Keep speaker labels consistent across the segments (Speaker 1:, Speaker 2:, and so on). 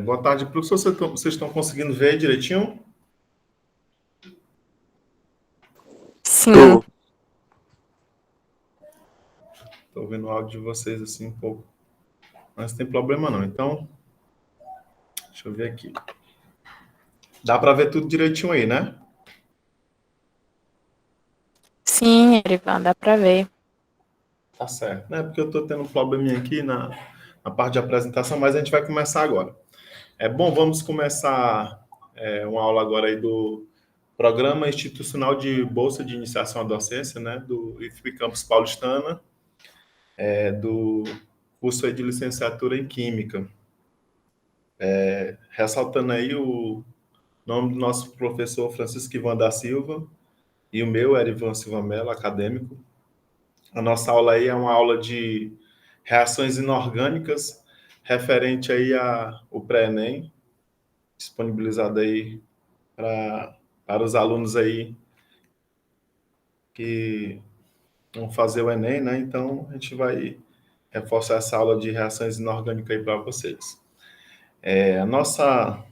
Speaker 1: Boa tarde, professor. Vocês estão conseguindo ver direitinho?
Speaker 2: Sim.
Speaker 1: Estou ouvindo o áudio de vocês assim um pouco, mas não tem problema não. Então, deixa eu ver aqui. Dá para ver tudo direitinho aí, né?
Speaker 2: Sim, Erivan, dá para ver.
Speaker 1: Tá certo. É porque eu estou tendo um probleminha aqui na parte de apresentação, mas a gente vai começar agora. Bom, vamos começar uma aula agora aí do Programa Institucional de Bolsa de Iniciação à Docência, né? Do IFP Campus Paulistana, do curso aí de licenciatura em Química. Ressaltando aí o nome do nosso professor Francisco Ivan da Silva e o meu, Erivan Silva Mello, acadêmico. A nossa aula aí é uma aula de reações inorgânicas referente aí ao pré-ENEM, disponibilizado aí para os alunos aí que vão fazer o Enem, né? Então, a gente vai reforçar essa aula de reações inorgânicas aí para vocês. A nossa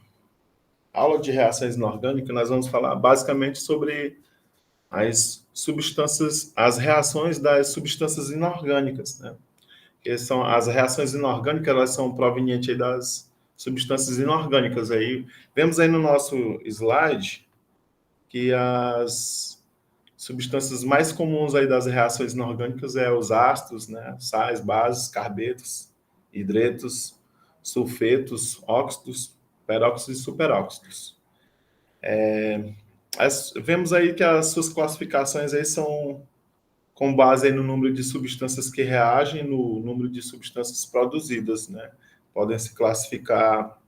Speaker 1: aula de reações inorgânicas, nós vamos falar basicamente sobre as substâncias, as reações das substâncias inorgânicas, né? Que são as reações inorgânicas, elas são provenientes aí das substâncias inorgânicas aí. Vemos aí no nosso slide que as substâncias mais comuns aí das reações inorgânicas é os ácidos, né? Sais, bases, carbetos, hidretos, sulfetos, óxidos, peróxidos e superóxidos. Vemos aí que as suas classificações aí são com base aí no número de substâncias que reagem, no número de substâncias produzidas, né? Podem se classificar,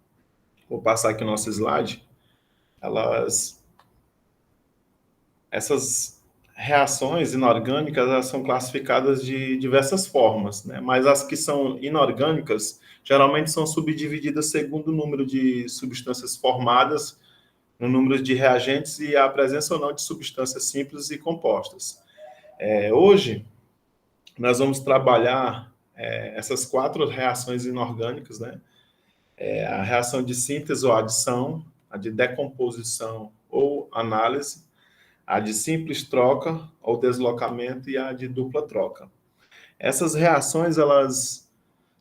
Speaker 1: vou passar aqui o nosso slide, essas reações inorgânicas, elas são classificadas de diversas formas, né? Mas as que são inorgânicas, geralmente são subdivididas segundo o número de substâncias formadas, no número de reagentes e a presença ou não de substâncias simples e compostas. Hoje, nós vamos trabalhar essas 4 reações inorgânicas, né? A reação de síntese ou adição, a de decomposição ou análise, a de simples troca ou deslocamento e a de dupla troca. Essas reações, elas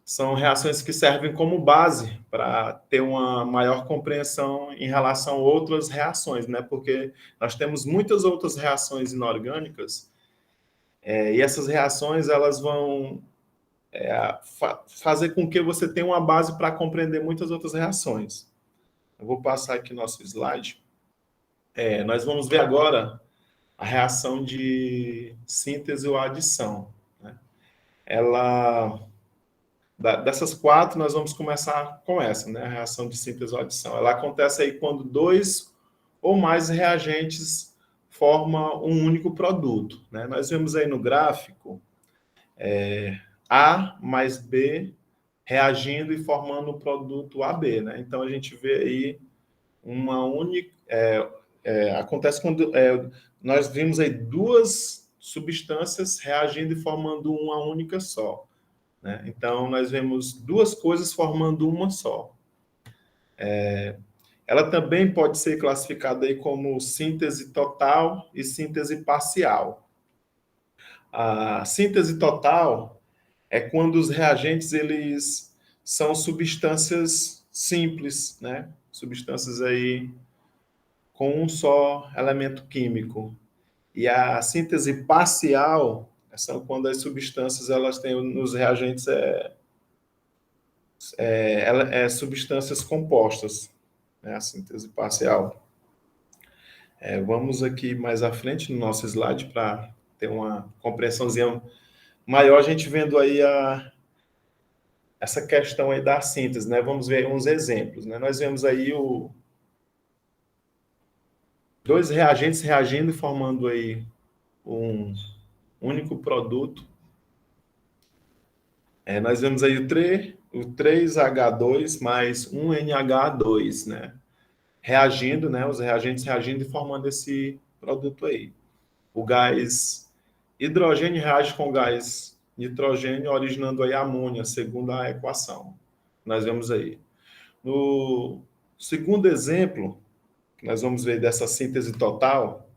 Speaker 1: são reações que servem como base para ter uma maior compreensão em relação a outras reações, né? Porque nós temos muitas outras reações inorgânicas e essas reações, elas vão fazer com que você tenha uma base para compreender muitas outras reações. Eu vou passar aqui nosso slide. Nós vamos ver agora a reação de síntese ou adição, né? Ela, dessas 4, nós vamos começar com essa, né? A reação de síntese ou adição. Ela acontece aí quando 2 ou mais reagentes formam um único produto, né? Nós vemos aí no gráfico A mais B reagindo e formando o produto AB, né? Então a gente vê aí uma única. Acontece quando nós vimos aí 2 substâncias reagindo e formando uma única só, né? Então nós vemos 2 coisas formando uma só. Ela também pode ser classificada aí como síntese total e síntese parcial. A síntese total é quando os reagentes eles são substâncias simples, né? Substâncias aí com um só elemento químico. E a síntese parcial são quando as substâncias elas têm nos reagentes substâncias compostas, né? A síntese parcial. Vamos aqui mais à frente no nosso slide para ter uma compreensãozinha maior, a gente vendo aí essa questão aí da síntese, né? Vamos ver uns exemplos, né? Nós vemos aí 2 reagentes reagindo e formando aí um único produto. Nós vemos aí o 3H2 mais 1NH2, né? Reagindo, né? Os reagentes reagindo e formando esse produto aí. O gás hidrogênio reage com o gás nitrogênio, originando aí amônia, segundo a equação. Nós vemos aí. No segundo exemplo, que nós vamos ver dessa síntese total,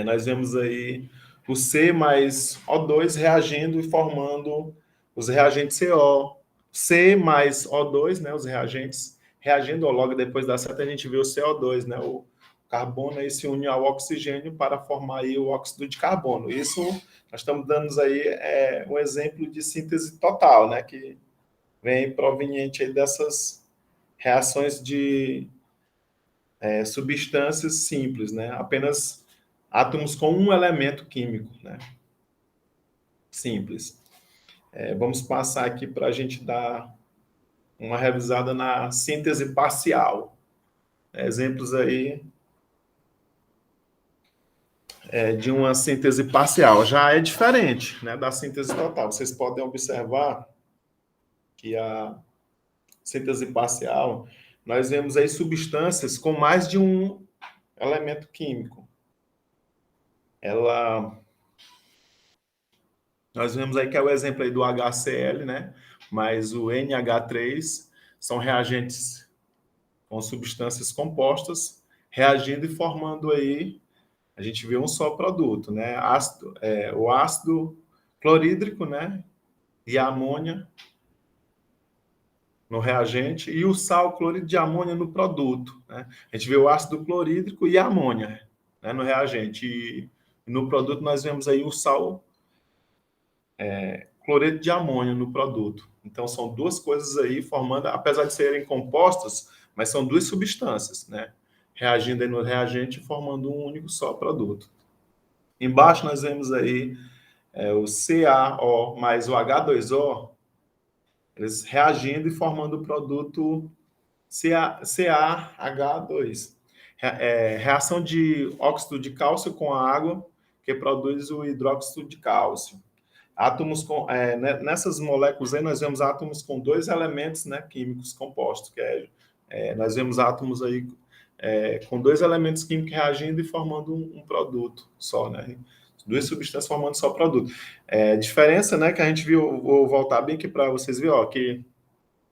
Speaker 1: nós vemos aí o C mais O2 reagindo e formando os reagentes CO. C mais O2, né, os reagentes reagindo, logo depois da seta a gente vê o CO2, né, o carbono aí se une ao oxigênio para formar aí o óxido de carbono. Isso nós estamos dando aí um exemplo de síntese total, né, que vem proveniente aí dessas reações de substâncias simples, né, apenas átomos com um elemento químico, né, simples. Vamos passar aqui para a gente dar uma revisada na síntese parcial. Exemplos aí de uma síntese parcial. Já é diferente, né, da síntese total. Vocês podem observar que a síntese parcial, nós vemos aí substâncias com mais de um elemento químico. Nós vemos aí que é o exemplo aí do HCl, né? Mas o NH3 são reagentes com substâncias compostas reagindo e formando aí, a gente vê um só produto, né? O ácido clorídrico, né? E a amônia no reagente e o sal clorídrico de amônia no produto, né? A gente vê o ácido clorídrico e a amônia, né, no reagente. E no produto nós vemos aí o sal cloreto de amônio no produto. Então, são duas coisas aí formando, apesar de serem compostas, mas são duas substâncias, né? Reagindo aí no reagente, formando um único só produto. Embaixo nós vemos aí o CaO mais o H2O, eles reagindo e formando o produto CaH2. Reação de óxido de cálcio com a água, que produz o hidróxido de cálcio. Átomos com nessas moléculas aí nós vemos átomos com dois elementos, né, químicos compostos, que nós vemos átomos aí com dois elementos químicos reagindo e formando um produto só, né? Duas substâncias formando só produto. Diferença, né, que a gente viu, vou voltar bem aqui para vocês verem, ó, que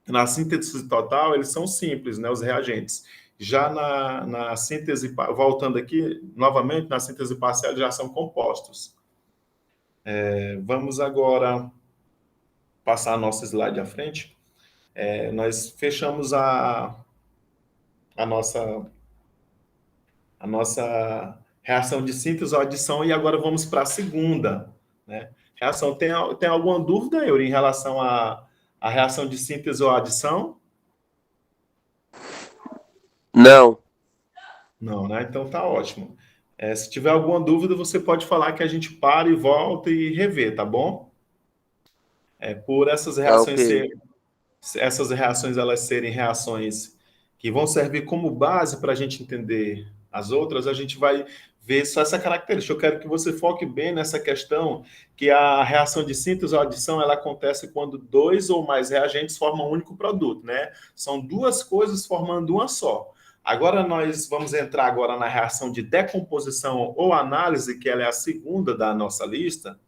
Speaker 1: na síntese total eles são simples, né, os reagentes. Já na síntese, voltando aqui novamente, na síntese parcial eles já são compostos. Vamos agora passar a nossa slide à frente. Nós fechamos a nossa reação de síntese ou adição e agora vamos para a segunda, né? Reação. Tem alguma dúvida, Yuri, em relação à reação de síntese ou adição?
Speaker 3: Não.
Speaker 1: Não, né? Então tá ótimo. Se tiver alguma dúvida, você pode falar que a gente para e volta e revê, tá bom? Por essas reações
Speaker 3: Ok.
Speaker 1: essas reações elas serem reações que vão servir como base para a gente entender as outras, a gente vai ver só essa característica. Eu quero que você foque bem nessa questão que a reação de síntese ou adição ela acontece quando dois ou mais reagentes formam um único produto, né? São duas coisas formando uma só. Agora nós vamos entrar agora na reação de decomposição ou análise, que ela é a segunda da nossa lista.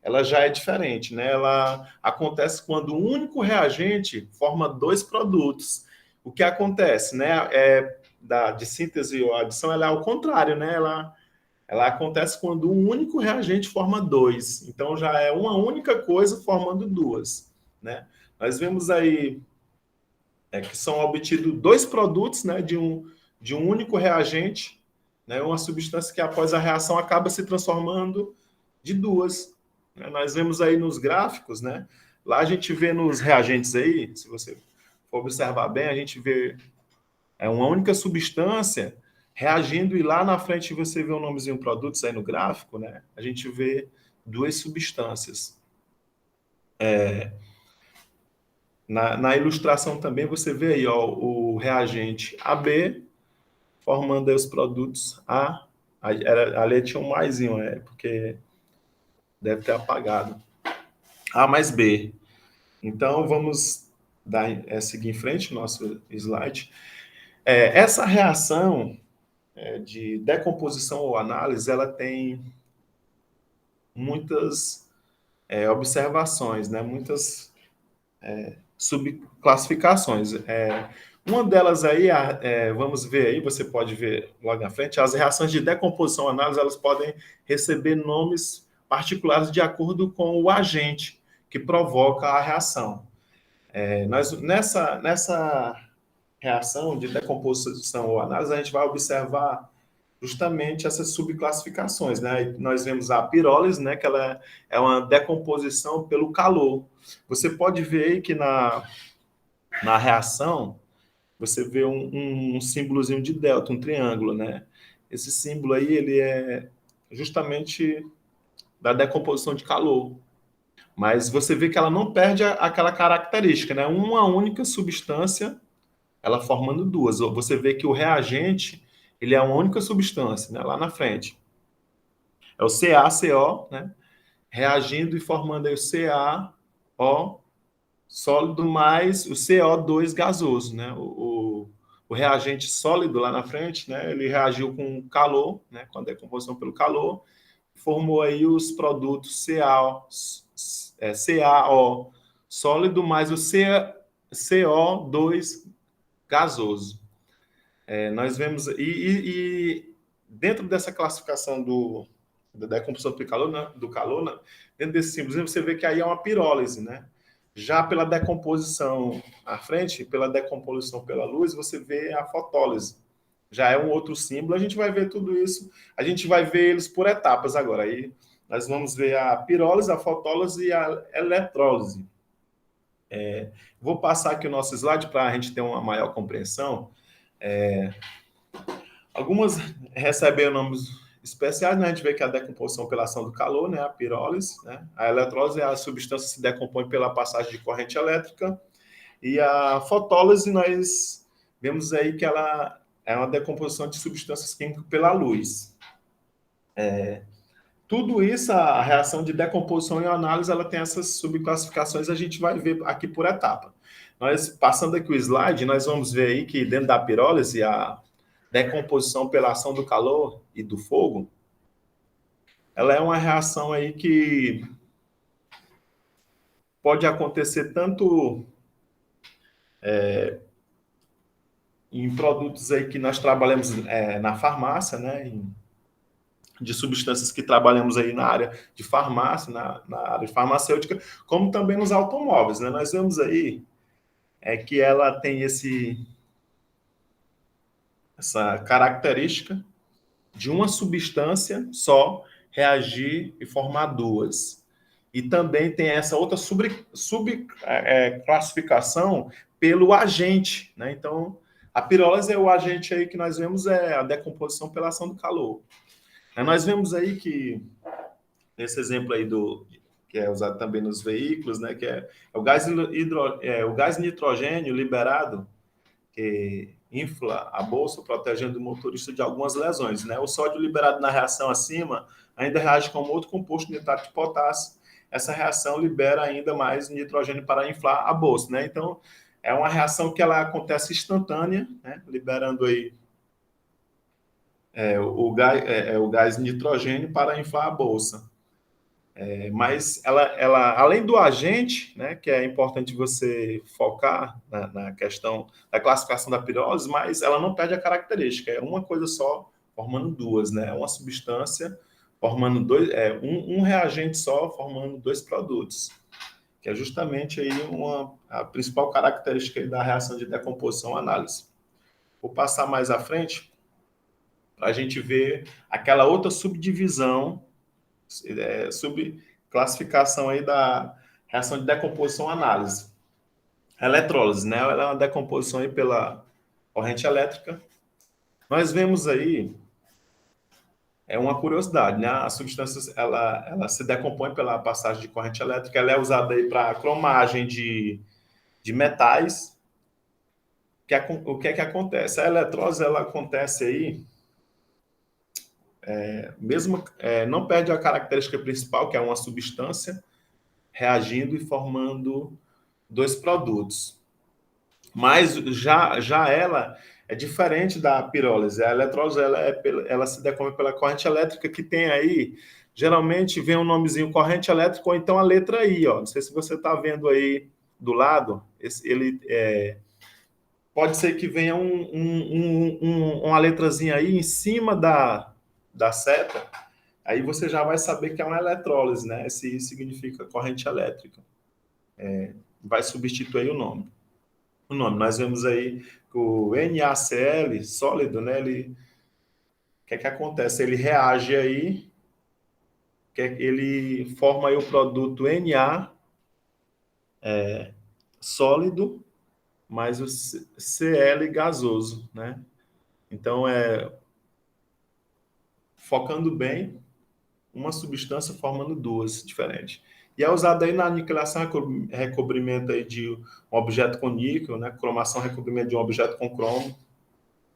Speaker 1: Ela já é diferente, né? Ela acontece quando um único reagente forma dois produtos. O que acontece, né? De síntese ou adição, ela é ao contrário, né? Ela acontece quando um único reagente forma dois. Então já é uma única coisa formando duas, né? Nós vemos aí que são obtidos dois produtos, né? De um único reagente, né? Uma substância que após a reação acaba se transformando de duas. Nós vemos aí nos gráficos, né? Lá a gente vê nos reagentes aí, se você for observar bem, a gente vê uma única substância reagindo e lá na frente você vê o nomezinho produtos aí no gráfico, né? A gente vê duas substâncias. Na ilustração também você vê aí ó, o reagente AB formando aí os produtos A. Ali tinha um maisinho, porque deve ter apagado. A mais B. Então, vamos seguir em frente no nosso slide. Essa reação de decomposição ou análise, ela tem muitas observações, né? Muitas subclassificações. Uma delas aí, vamos ver aí, você pode ver logo na frente, as reações de decomposição análise, elas podem receber nomes particulares de acordo com o agente que provoca a reação. Nessa reação de decomposição ou análise, a gente vai observar justamente essas subclassificações, né? Nós vemos a pirólise, né, que ela é uma decomposição pelo calor. Você pode ver aí que na reação, você vê um símbolozinho de delta, um triângulo, né? Esse símbolo aí, ele é justamente da decomposição de calor. Mas você vê que ela não perde aquela característica, né? Uma única substância, ela formando duas. Você vê que o reagente, ele é uma única substância, né? Lá na frente. É o CaCO, né? Reagindo e formando aí o CaO sólido mais o CO2 gasoso, né? O reagente sólido lá na frente, né? Ele reagiu com calor, né? Com a decomposição pelo calor, formou aí os produtos CaO sólido mais o CO2 gasoso. Nós vemos e dentro dessa classificação da decomposição do calor, né, dentro desses símbolos, você vê que aí é uma pirólise, né? Já pela decomposição à frente, pela decomposição pela luz, você vê a fotólise. Já é um outro símbolo. A gente vai ver tudo isso. A gente vai ver eles por etapas agora. Aí nós vamos ver a pirólise, a fotólise e a eletrólise. Vou passar aqui o nosso slide para a gente ter uma maior compreensão. Algumas recebem nomes especiais, né? A gente vê que a decomposição pela ação do calor, né? A pirólise, né? A eletrólise é a substância que se decompõe pela passagem de corrente elétrica. E a fotólise, nós vemos aí que ela é uma decomposição de substâncias químicas pela luz. Tudo isso, a reação de decomposição e análise, ela tem essas subclassificações, a gente vai ver aqui por etapa. Nós, passando aqui o slide, nós vamos ver aí que dentro da pirólise, a decomposição pela ação do calor e do fogo, ela é uma reação aí que pode acontecer tanto em produtos aí que nós trabalhamos na farmácia, né, de substâncias que trabalhamos aí na área de farmácia, na área farmacêutica, como também nos automóveis, né? Nós vemos aí que ela tem essa característica de uma substância só reagir e formar duas. E também tem essa outra subclassificação pelo agente, né? Então, a pirólise é o agente aí que nós vemos, é a decomposição pela ação do calor. Nós vemos aí que, nesse exemplo aí que é usado também nos veículos, né, que é o gás nitrogênio liberado, que infla a bolsa, protegendo o motorista de algumas lesões, né? O sódio liberado na reação acima ainda reage com outro composto nitrato de potássio. Essa reação libera ainda mais nitrogênio para inflar a bolsa, né? Então, é uma reação que ela acontece instantânea, né? Liberando aí o gás nitrogênio para inflar a bolsa. Mas ela, além do agente, né, que é importante você focar na questão da classificação da pirólise, mas ela não perde a característica, é uma coisa só formando duas, né? Uma substância formando dois, um reagente só formando dois produtos, que é justamente aí a principal característica da reação de decomposição análise. Vou passar mais à frente para a gente ver aquela outra subdivisão, subclassificação aí da reação de decomposição análise. A eletrólise, né? Ela é uma decomposição aí pela corrente elétrica. Nós vemos aí uma curiosidade, né? A substância ela se decompõe pela passagem de corrente elétrica, ela é usada aí para cromagem de metais. O que é que acontece? A eletrólise ela acontece aí mesmo não perde a característica principal, que é uma substância reagindo e formando dois produtos. Mas já ela é diferente da pirólise. A eletrólise ela se decompõe pela corrente elétrica, que tem aí, geralmente vem um nomezinho corrente elétrica ou então a letra I, ó. Não sei se você está vendo aí do lado, pode ser que venha uma letrazinha aí em cima da seta, aí você já vai saber que é uma eletrólise, né? Esse significa corrente elétrica. Vai substituir o nome. Nós vemos aí que o NaCl, sólido, né? O que é que acontece? Ele reage aí, ele forma aí o produto Na, sólido, mais o Cl gasoso, né? Então, focando bem, uma substância formando duas diferentes. E é usado aí na aniquilação, recobrimento aí de um objeto com níquel, né? Cromação, recobrimento de um objeto com cromo.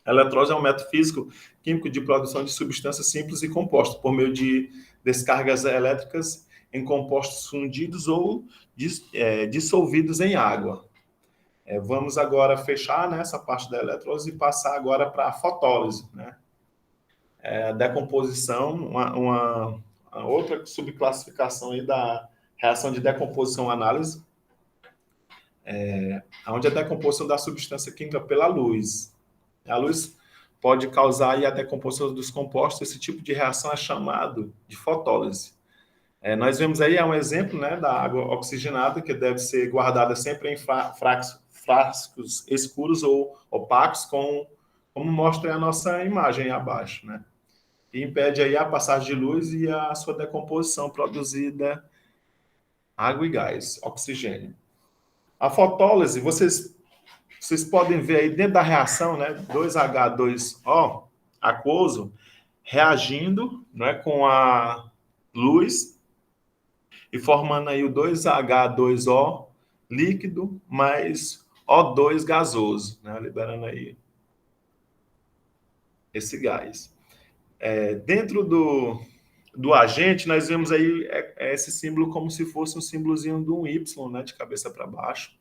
Speaker 1: A eletrólise é um método físico químico de produção de substâncias simples e compostas por meio de descargas elétricas em compostos fundidos ou dissolvidos em água. Vamos agora fechar, né, essa parte da eletrólise e passar agora para a fotólise, né? A decomposição, uma outra subclassificação aí da reação de decomposição-análise, onde a decomposição da substância química pela luz. A luz pode causar aí a decomposição dos compostos. Esse tipo de reação é chamado de fotólise. Nós vemos aí um exemplo, né, da água oxigenada, que deve ser guardada sempre em frascos escuros ou opacos, como mostra a nossa imagem aí abaixo, né? E impede aí a passagem de luz e a sua decomposição, produzida água e gás, oxigênio. A fotólise, vocês podem ver aí dentro da reação, né, 2H2O aquoso reagindo, né, com a luz e formando aí o 2H2O líquido mais O2 gasoso, né, liberando aí esse gás. Dentro do agente, nós vemos aí esse símbolo como se fosse um símbolozinho de um Y, né, de cabeça para baixo.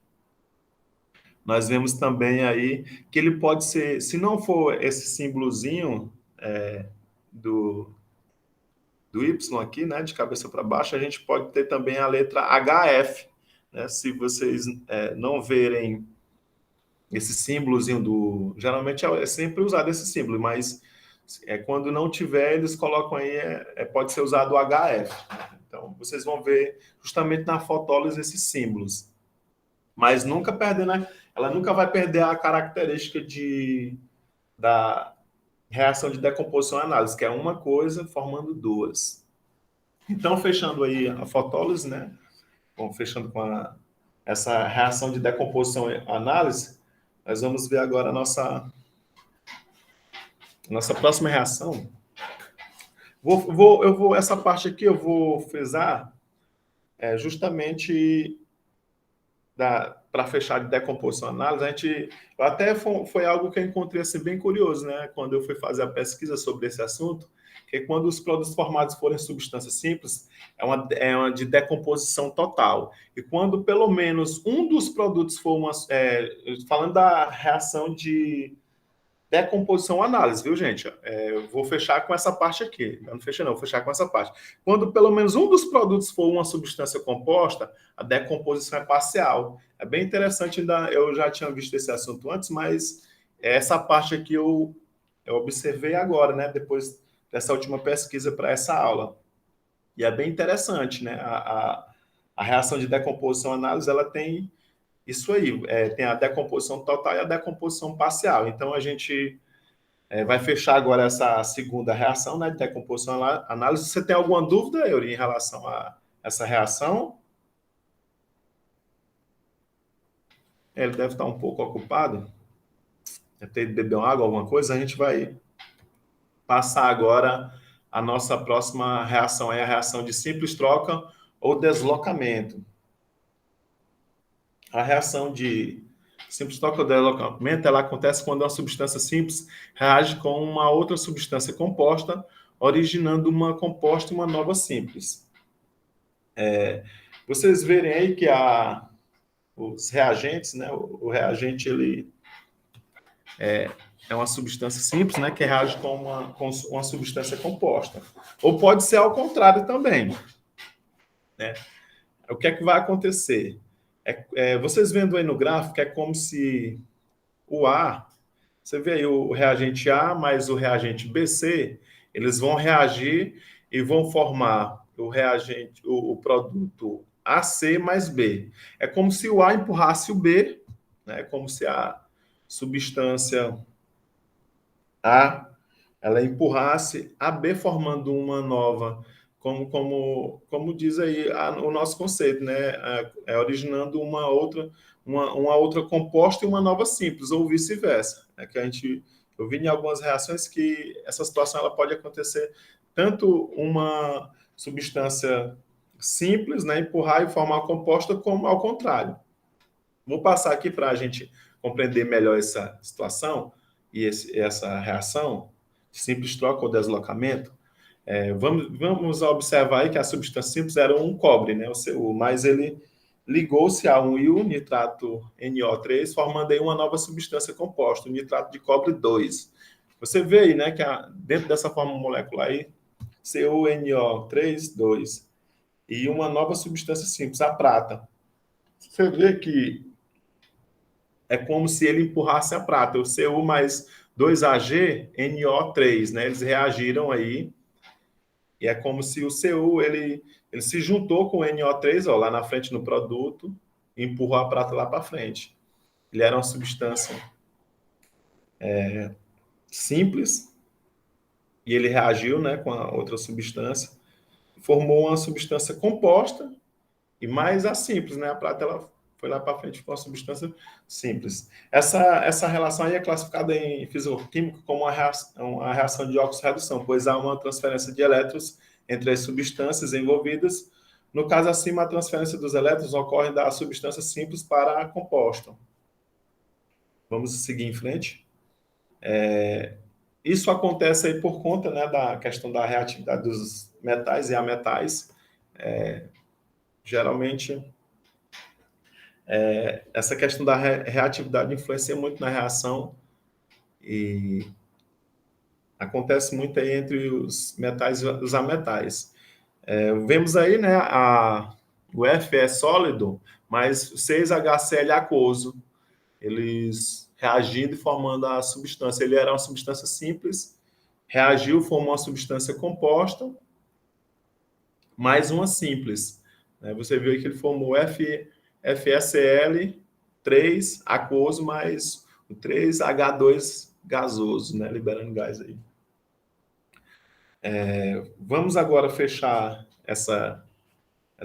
Speaker 1: Nós vemos também aí que ele pode ser, se não for esse símbolozinho do Y aqui, né, de cabeça para baixo, a gente pode ter também a letra HF, né? Se vocês não verem esse símbolozinho geralmente é sempre usado esse símbolo, mas quando não tiver, eles colocam aí, pode ser usado o HF. Então, vocês vão ver justamente na fotólise esses símbolos. Mas nunca perde, né? Ela nunca vai perder a característica da reação de decomposição e análise, que é uma coisa formando duas. Então, fechando aí a fotólise, né? Bom, fechando com essa reação de decomposição e análise, nós vamos ver agora a nossa próxima reação. Essa parte aqui eu vou frisar justamente para fechar de decomposição e análise. Até foi algo que eu encontrei assim, bem curioso, né? Quando eu fui fazer a pesquisa sobre esse assunto, que quando os produtos formados forem substâncias simples, é uma de decomposição total. E quando pelo menos um dos produtos for falando da reação de decomposição análise, viu, gente? Eu vou fechar com essa parte aqui. Eu não fechei, não, vou fechar com essa parte. Quando pelo menos um dos produtos for uma substância composta, a decomposição é parcial. É bem interessante, eu já tinha visto esse assunto antes, mas essa parte aqui eu observei agora, né? Depois dessa última pesquisa para essa aula. E é bem interessante, né? A reação de decomposição análise, ela tem isso aí, tem a decomposição total e a decomposição parcial. Então, a gente vai fechar agora essa segunda reação, né, de decomposição análise. Você tem alguma dúvida, Eury, em relação a essa reação? Ele deve estar um pouco ocupado. Deve ter de beber uma água, alguma coisa. A gente vai passar agora a nossa próxima reação, a reação de simples troca ou deslocamento. A reação de simples troca ou deslocamento, ela acontece quando uma substância simples reage com uma outra substância composta, originando uma composta e uma nova simples. Vocês verem aí que os reagentes, né? O reagente ele é uma substância simples, né? Que reage com uma substância composta. Ou pode ser ao contrário também, né? O que é que vai acontecer? Vocês vendo aí no gráfico, é como se o A, você vê aí o reagente A mais o reagente BC, eles vão reagir e vão formar o produto AC mais B. É como se o A empurrasse o B, né? É como se a substância A ela empurrasse a B formando uma nova, como diz aí o nosso conceito, né? Originando uma outra composta e uma nova simples, ou vice-versa. Eu vi em algumas reações que essa situação ela pode acontecer tanto uma substância simples, né, empurrar e formar uma composta, como ao contrário. Vou passar aqui para a gente compreender melhor essa situação e essa reação de simples troca ou deslocamento. Vamos observar aí que a substância simples era um cobre, né, o Cu, mas ele ligou-se a um íon nitrato NO3, formando aí uma nova substância composta, o nitrato de cobre 2. Você vê aí, né, que dentro dessa forma molecular aí, CuNO3, 2, e uma nova substância simples, a prata. Você vê que é como se ele empurrasse a prata, o Cu mais 2Ag, NO3, né? Eles reagiram aí, e é como se o Cu, ele se juntou com o NO3, ó, lá na frente no produto, e empurrou a prata lá para frente. Ele era uma substância simples, e ele reagiu, né, com a outra substância, formou uma substância composta, e mais a simples, né? A prata, ela foi lá para frente com uma substância simples. Essa relação aí é classificada em fisicoquímica como uma reação de oxirredução, pois há uma transferência de elétrons entre as substâncias envolvidas. No caso acima, a transferência dos elétrons ocorre da substância simples para a composta. Vamos seguir em frente. Isso acontece aí por conta, né, da questão da reatividade dos metais e ametais. Geralmente, essa questão da reatividade influencia muito na reação e acontece muito aí entre os metais e os ametais. Vemos aí, né, o F é sólido, mas o 6HCl é aquoso. Eles reagindo e formando a substância. Ele era uma substância simples, reagiu, formou uma substância composta, mais uma simples. Você viu aí que ele formou FeCl3 aquoso mais o 3H2 gasoso, né? Liberando gás aí. Vamos agora fechar essa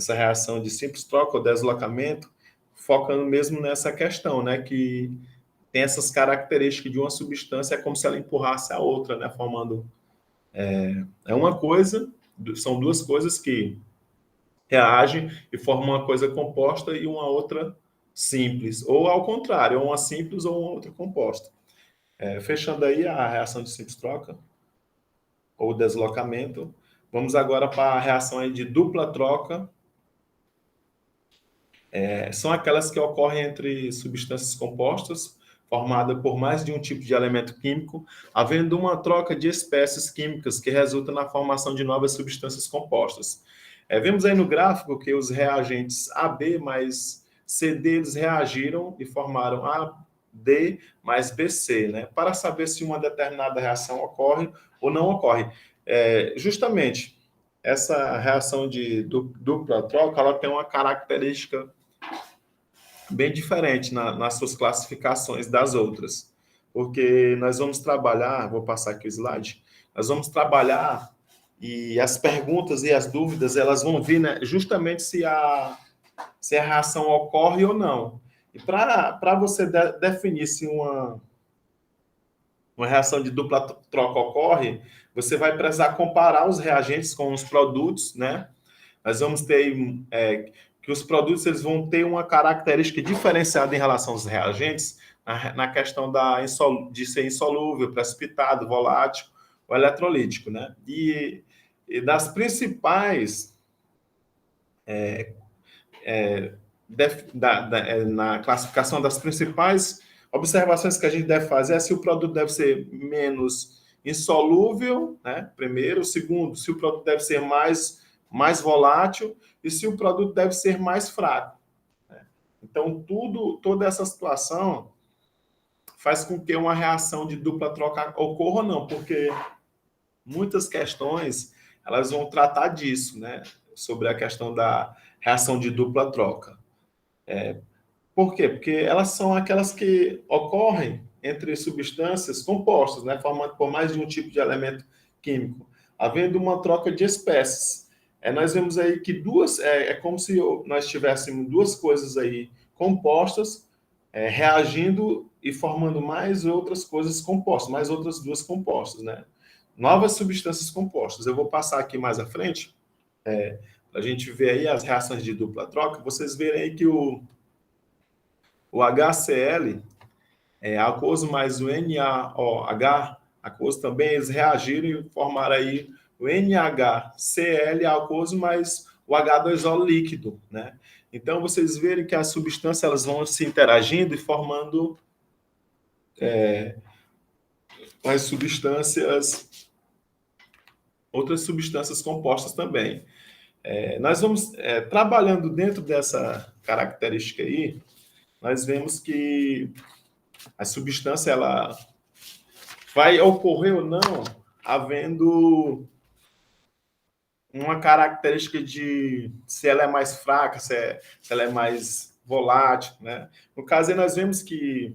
Speaker 1: reação de simples troca ou deslocamento, focando mesmo nessa questão, né? Que tem essas características de uma substância, é como se ela empurrasse a outra, né? Formando... uma coisa, são duas coisas que reagem e formam uma coisa composta e uma outra simples. Ou ao contrário, uma simples ou uma outra composta. Fechando aí a reação de simples troca ou deslocamento, vamos agora para a reação aí de dupla troca. São aquelas que ocorrem entre substâncias compostas, formada por mais de um tipo de elemento químico, havendo uma troca de espécies químicas que resulta na formação de novas substâncias compostas. Vemos aí no gráfico que os reagentes AB mais CD eles reagiram e formaram AD mais BC, né? Para saber se uma determinada reação ocorre ou não ocorre. Justamente, essa reação de dupla troca ela tem uma característica bem diferente nas suas classificações das outras, porque nós vamos trabalhar, vou passar aqui o slide, nós vamos trabalhar e as perguntas e as dúvidas, elas vão vir, né, justamente se a reação ocorre ou não. E para você definir se uma reação de dupla troca ocorre, você vai precisar comparar os reagentes com os produtos, né? Nós vamos ter que os produtos eles vão ter uma característica diferenciada em relação aos reagentes na questão de ser insolúvel, precipitado, volátil ou eletrolítico, né? E das principais na classificação das principais observações que a gente deve fazer é se o produto deve ser menos insolúvel, né? Primeiro, segundo, se o produto deve ser mais volátil e se o produto deve ser mais fraco. Né? Então, toda essa situação faz com que uma reação de dupla troca ocorra ou não, porque muitas questões elas vão tratar disso, né? Sobre a questão da reação de dupla troca. Por quê? Porque elas são aquelas que ocorrem entre substâncias compostas, né? Formando por mais de um tipo de elemento químico, havendo uma troca de espécies. Nós vemos aí que é como se nós tivéssemos duas coisas aí compostas, reagindo e formando mais outras coisas compostas, mais outras duas compostas, né? Novas substâncias compostas. Eu vou passar aqui mais à frente, para a gente ver aí as reações de dupla troca. Vocês verem aí que o HCl, aquoso mais o NaOH, aquoso também, eles reagiram e formaram aí o NaHCl, aquoso mais o H2O líquido, né? Então, vocês verem que as substâncias elas vão se interagindo e formando as substâncias, outras substâncias compostas também. Nós vamos, trabalhando dentro dessa característica aí, nós vemos que a substância ela vai ocorrer ou não havendo uma característica de se ela é mais fraca, se ela é mais volátil, né? No caso aí nós vemos que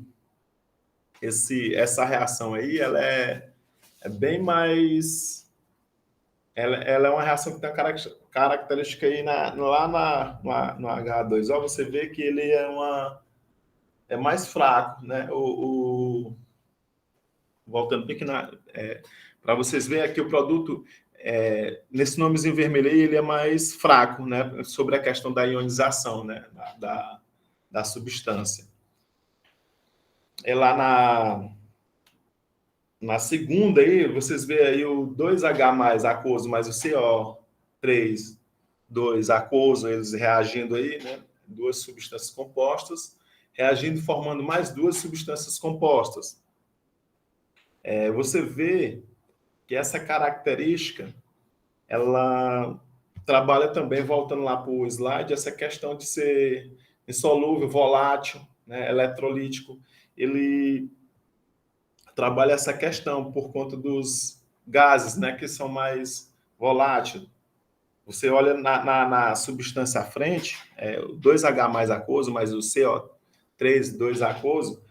Speaker 1: essa reação aí ela é bem mais, ela é uma reação que tem uma característica aí no H2O, você vê que ele é mais fraco, né? Voltando bem aqui para vocês verem aqui o produto, nesse nomezinho vermelho aí, ele é mais fraco, né? Sobre a questão da ionização, né? Da substância. Lá na segunda aí, vocês veem aí o 2H mais aquoso mais o CO3, 2 aquoso, eles reagindo aí, né? Duas substâncias compostas, reagindo e formando mais duas substâncias compostas. Você vê que essa característica, ela trabalha também, voltando lá para o slide, essa questão de ser insolúvel, volátil, né, eletrolítico. Ele trabalha essa questão por conta dos gases, né, que são mais voláteis. Você olha na substância à frente, o 2H mais aquoso, mais o CO3, 2 aquoso,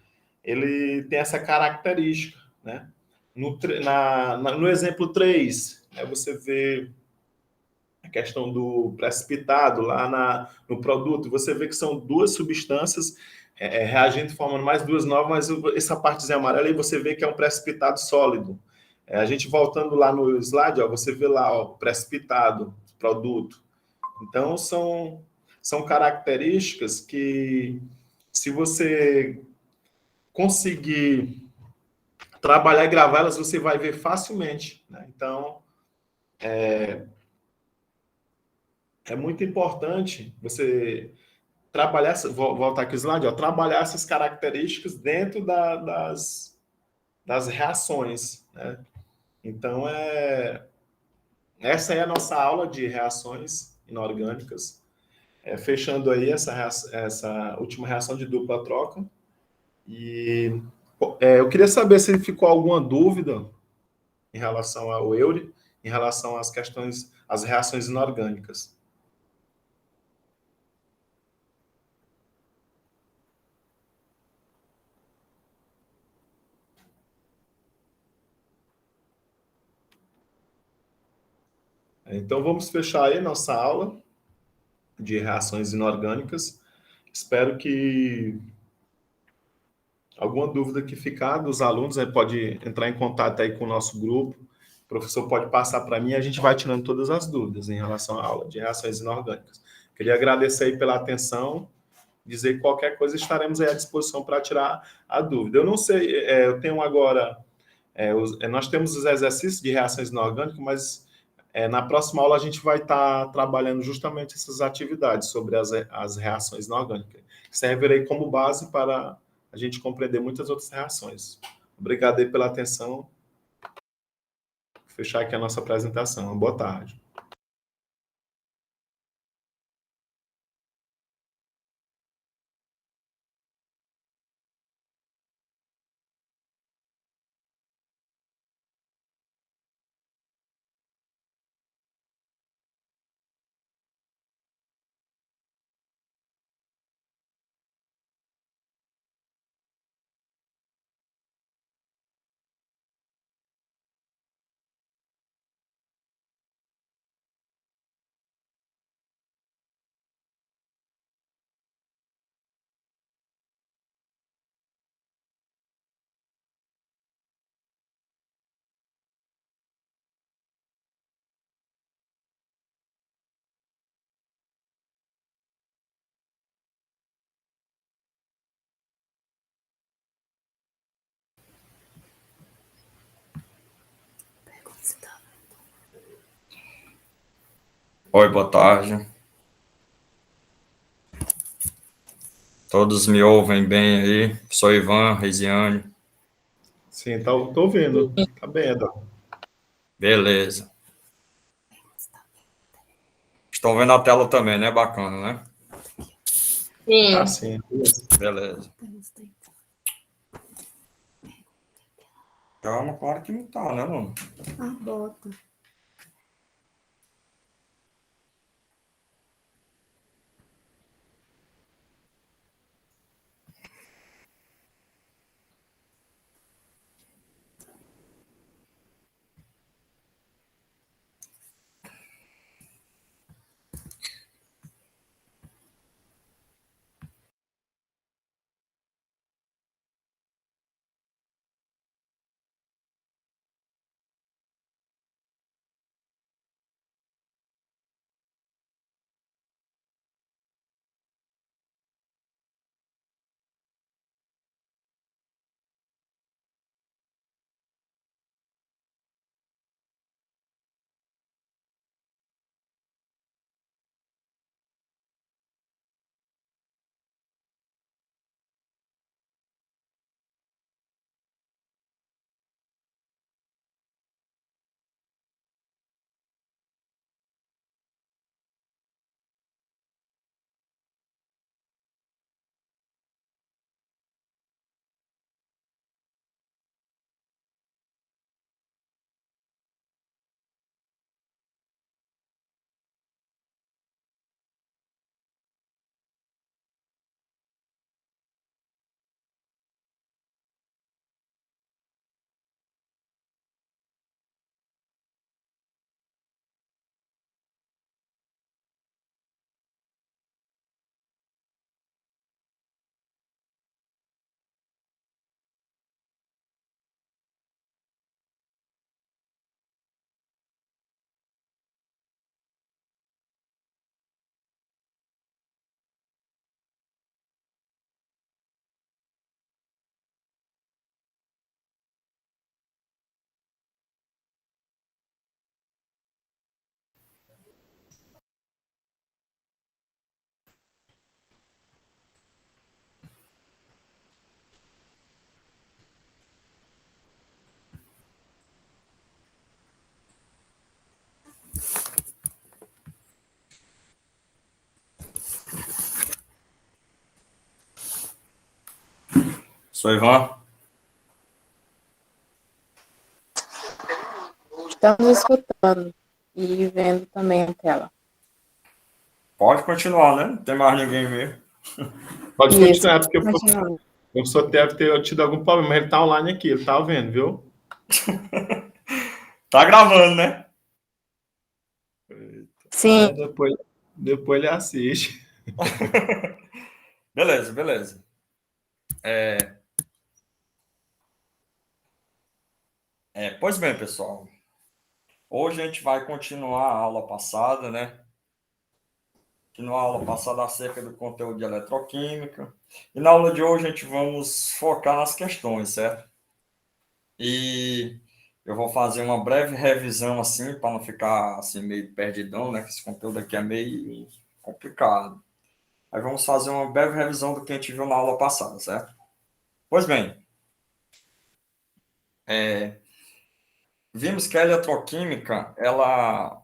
Speaker 1: ele tem essa característica, né? No exemplo 3, você vê a questão do precipitado lá no produto, você vê que são duas substâncias reagindo, formando mais duas novas, mas essa partezinha amarela aí você vê que é um precipitado sólido. A gente voltando lá no slide, você vê lá o precipitado, produto. Então, são características que, se você conseguir trabalhar e gravar elas, você vai ver facilmente, né? Então, é muito importante você trabalhar, voltar aqui o slide, trabalhar essas características dentro das reações, né? Então, essa é a nossa aula de reações inorgânicas, fechando aí essa última reação de dupla troca. E eu queria saber se ficou alguma dúvida em relação ao Euler, em relação às questões, às reações inorgânicas. Então, vamos fechar aí nossa aula de reações inorgânicas. Espero que alguma dúvida que ficar dos alunos, pode entrar em contato aí com o nosso grupo, o professor pode passar para mim e a gente vai tirando todas as dúvidas em relação à aula de reações inorgânicas. Queria agradecer aí pela atenção, dizer que qualquer coisa estaremos aí à disposição para tirar a dúvida. Eu não sei, eu tenho agora, nós temos os exercícios de reações inorgânicas, mas na próxima aula a gente vai estar trabalhando justamente essas atividades sobre as reações inorgânicas, que servirem como base para a gente compreender muitas outras reações. Obrigado aí pela atenção. Vou fechar aqui a nossa apresentação. Boa tarde.
Speaker 3: Oi, boa tarde. Todos me ouvem bem aí? Sou Ivan, Reisiane.
Speaker 1: Sim, tô vendo. Tá bem, Eduardo.
Speaker 3: Beleza. Estão vendo a tela também, né? Bacana, né?
Speaker 1: Ah,
Speaker 2: Sim.
Speaker 1: sim. Beleza.
Speaker 3: Beleza. Calma, claro que não tá, né, mano?
Speaker 4: Bota.
Speaker 3: Sou Ivan.
Speaker 2: Estamos escutando e vendo também a tela.
Speaker 3: Pode continuar, né? Não tem mais ninguém mesmo.
Speaker 1: Pode
Speaker 2: Isso.
Speaker 1: continuar, porque
Speaker 2: Continuando.
Speaker 1: o professor deve ter tido algum problema, mas ele tá online aqui, ele tá vendo, viu?
Speaker 3: Tá gravando, né?
Speaker 1: É,
Speaker 2: Sim.
Speaker 1: depois ele assiste.
Speaker 3: Beleza, beleza. Pois bem, pessoal. Hoje a gente vai continuar a aula passada, né? Continuar a aula passada acerca do conteúdo de eletroquímica. E na aula de hoje a gente vamos focar nas questões, certo? E eu vou fazer uma breve revisão assim, para não ficar assim meio perdidão, né? Que esse conteúdo aqui é meio complicado. Aí vamos fazer uma breve revisão do que a gente viu na aula passada, certo? Pois bem, vimos que a eletroquímica, ela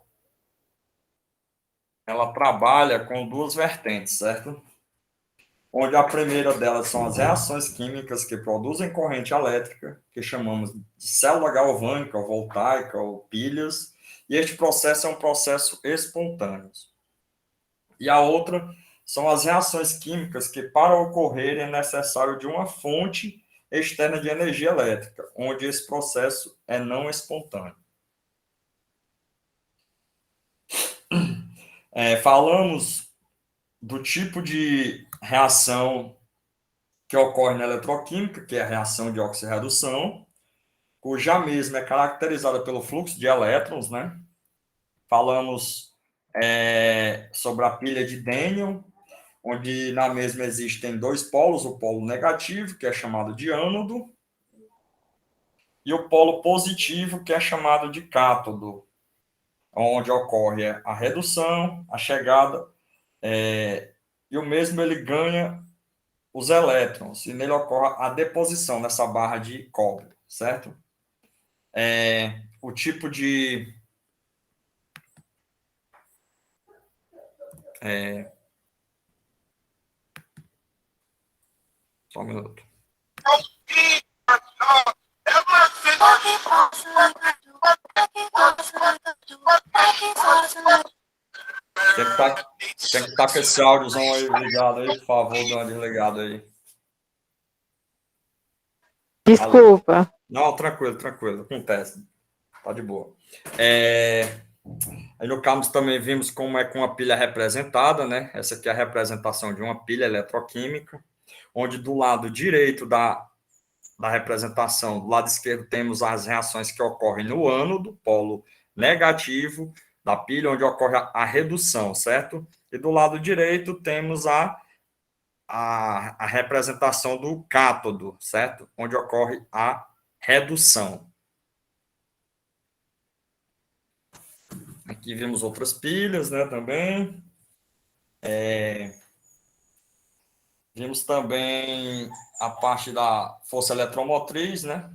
Speaker 3: trabalha com duas vertentes, certo? Onde a primeira delas são as reações químicas que produzem corrente elétrica, que chamamos de célula galvânica, ou voltaica, ou pilhas, e este processo é um processo espontâneo. E a outra são as reações químicas que, para ocorrerem, é necessário de uma fonte externa de energia elétrica, onde esse processo é não espontâneo. Falamos do tipo de reação que ocorre na eletroquímica, que é a reação de oxirredução, cuja mesma é caracterizada pelo fluxo de elétrons, né? Falamos sobre a pilha de Daniel, onde na mesma existem dois polos, o polo negativo, que é chamado de ânodo, e o polo positivo, que é chamado de cátodo. onde ocorre a redução, a chegada, e o mesmo ele ganha os elétrons, e nele ocorre a deposição nessa barra de cobre, certo? O tipo de... Só um minuto. Tem que estar com esse áudiozão aí ligado aí, por favor, dá uma desligada aí.
Speaker 2: Desculpa.
Speaker 3: Não, tranquilo, acontece. Tá de boa. Aí no caso também vimos como é com a pilha representada, né? Essa aqui é a representação de uma pilha eletroquímica, onde do lado direito da representação, do lado esquerdo temos as reações que ocorrem no ânodo, polo negativo da pilha, onde ocorre a redução, certo? E do lado direito temos a representação do cátodo, certo? Onde ocorre a redução. Aqui vemos outras pilhas, né, também. Vimos também a parte da força eletromotriz, né?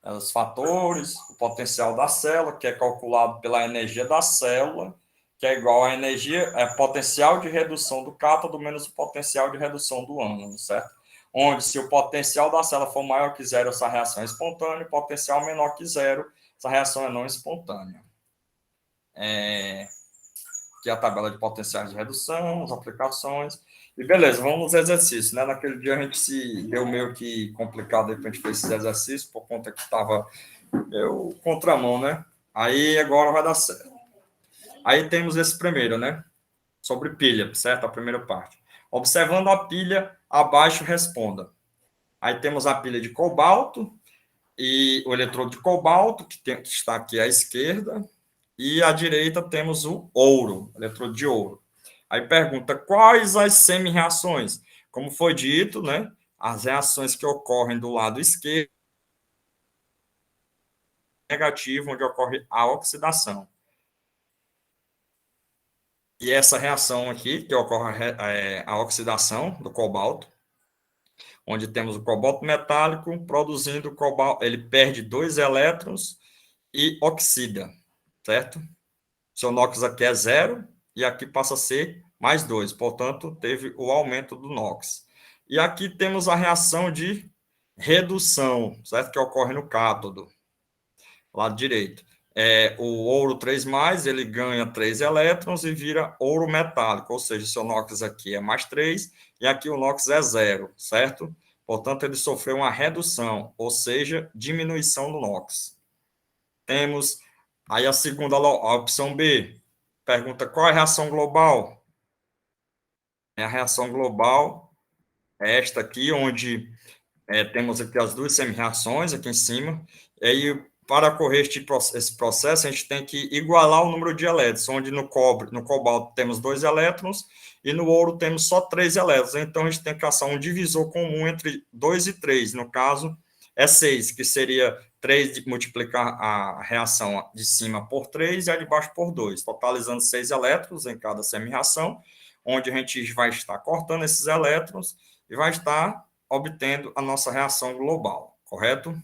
Speaker 3: Os fatores, o potencial da célula, que é calculado pela energia da célula, que é igual à energia, potencial de redução do cátodo menos o potencial de redução do ânodo, certo? Onde, se o potencial da célula for maior que zero, essa reação é espontânea, o potencial menor que zero, essa reação é não espontânea. Aqui é a tabela de potenciais de redução, as aplicações. E beleza, vamos nos exercícios, né? Naquele dia a gente se deu meio que complicado aí para a gente fazer esses exercícios, por conta que estava contramão, né? Aí agora vai dar certo. Aí temos esse primeiro, né? Sobre pilha, certo? A primeira parte. Observando a pilha, abaixo responda. Aí temos a pilha de cobalto e o eletrodo de cobalto, que está aqui à esquerda, e à direita temos o ouro, eletrodo de ouro. Aí pergunta, quais as semi-reações? Como foi dito, né? As reações que ocorrem do lado esquerdo, negativo, onde ocorre a oxidação. E essa reação aqui, que ocorre a oxidação do cobalto, onde temos o cobalto metálico produzindo cobalto, ele perde 2 elétrons e oxida, certo? Seu NOx aqui é 0 e aqui passa a ser mais 2, portanto, teve o aumento do NOx. E aqui temos a reação de redução, certo? Que ocorre no cátodo, lado direito. O ouro 3+, ele ganha 3 elétrons e vira ouro metálico, ou seja, seu NOx aqui é mais 3 e aqui o NOx é 0, certo? Portanto, ele sofreu uma redução, ou seja, diminuição do NOx. Temos aí a segunda, a opção B, pergunta qual é a reação global? A reação global é esta aqui, onde temos aqui as 2 semi-reações aqui em cima, e aí, para ocorrer esse processo, a gente tem que igualar o número de elétrons, onde no cobalto temos 2 elétrons, e no ouro temos só 3 elétrons, então a gente tem que achar um divisor comum entre 2 e 3, no caso, é 6, que seria 3 de multiplicar a reação de cima por 3 e a de baixo por 2, totalizando 6 elétrons em cada semi-reação, onde a gente vai estar cortando esses elétrons e vai estar obtendo a nossa reação global, correto?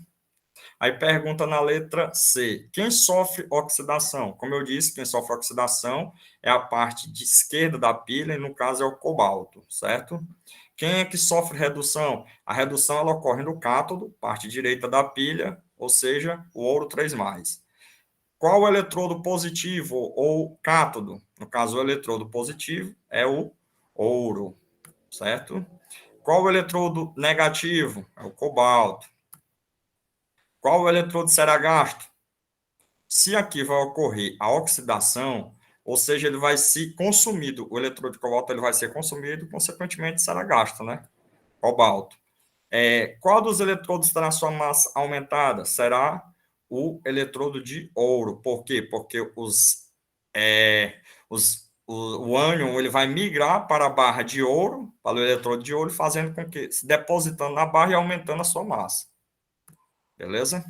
Speaker 3: Aí pergunta na letra C, quem sofre oxidação? Como eu disse, quem sofre oxidação é a parte de esquerda da pilha, e no caso é o cobalto, certo? Quem é que sofre redução? A redução ela ocorre no cátodo, parte direita da pilha, ou seja, o ouro 3+. Qual o eletrodo positivo ou cátodo? No caso, o eletrodo positivo é o ouro, certo? Qual o eletrodo negativo? É o cobalto. Qual o eletrodo será gasto? Se aqui vai ocorrer a oxidação, ou seja, ele vai ser consumido, o eletrodo de cobalto ele vai ser consumido, consequentemente será gasto, né? Cobalto. Qual dos eletrodos terá sua massa aumentada? Será o eletrodo de ouro. Por quê? Porque o ânion ele vai migrar para a barra de ouro, para o eletrodo de ouro, fazendo com que se depositando na barra e aumentando a sua massa. Beleza?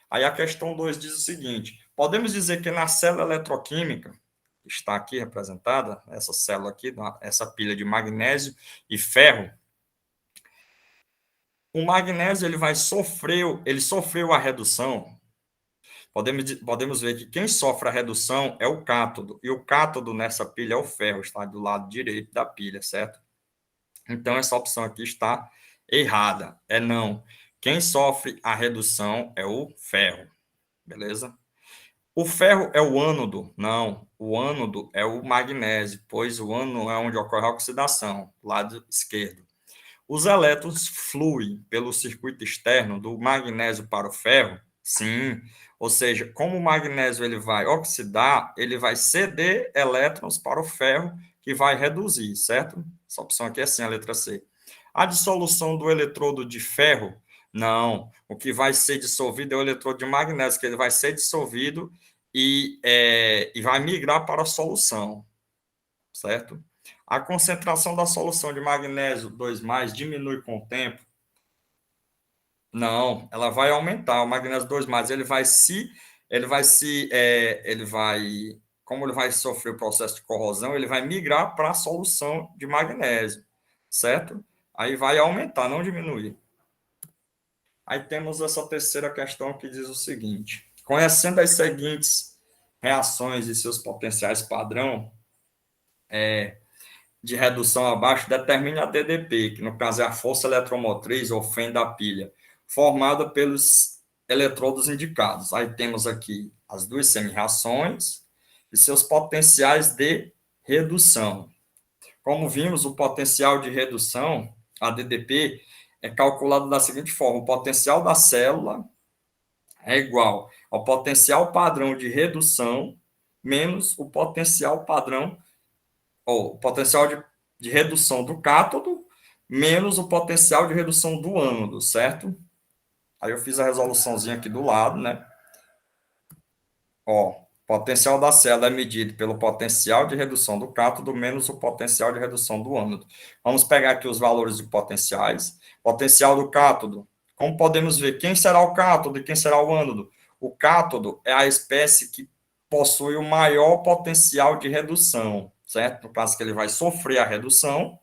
Speaker 3: Aí a questão 2 diz o seguinte, podemos dizer que na célula eletroquímica, que está aqui representada, essa célula aqui, essa pilha de magnésio e ferro, o magnésio ele sofreu a redução. Podemos ver que quem sofre a redução é o cátodo, e o cátodo nessa pilha é o ferro, está do lado direito da pilha, certo? Então, essa opção aqui está errada, é não. Quem sofre a redução é o ferro, beleza? O ferro é o ânodo? Não, o ânodo é o magnésio, pois o ânodo é onde ocorre a oxidação, lado esquerdo. Os elétrons fluem pelo circuito externo do magnésio para o ferro? Sim. Ou seja, como o magnésio ele vai oxidar, ele vai ceder elétrons para o ferro, que vai reduzir, certo? Essa opção aqui é sim, a letra C. A dissolução do eletrodo de ferro? Não. O que vai ser dissolvido é o eletrodo de magnésio, que ele vai ser dissolvido e vai migrar para a solução, certo? A concentração da solução de magnésio 2+, diminui com o tempo? Não, ela vai aumentar. O magnésio 2+, como ele vai sofrer o processo de corrosão, ele vai migrar para a solução de magnésio, certo? Aí vai aumentar, não diminuir. Aí temos essa terceira questão que diz o seguinte: conhecendo as seguintes reações e seus potenciais padrão, de redução abaixo, determine a DDP, que no caso é a força eletromotriz ou fenda da pilha, formada pelos eletrodos indicados. Aí temos aqui as duas semi-reações e seus potenciais de redução. Como vimos, o potencial de redução, a DDP, é calculado da seguinte forma: o potencial da célula é igual ao potencial padrão de redução menos o potencial padrão o potencial de redução do cátodo menos o potencial de redução do ânodo, certo? Aí eu fiz a resoluçãozinha aqui do lado, né? Ó, potencial da célula é medido pelo potencial de redução do cátodo menos o potencial de redução do ânodo. Vamos pegar aqui os valores de potenciais. Potencial do cátodo. Como podemos ver, quem será o cátodo e quem será o ânodo? O cátodo é a espécie que possui o maior potencial de redução, certo? No caso que ele vai sofrer a redução,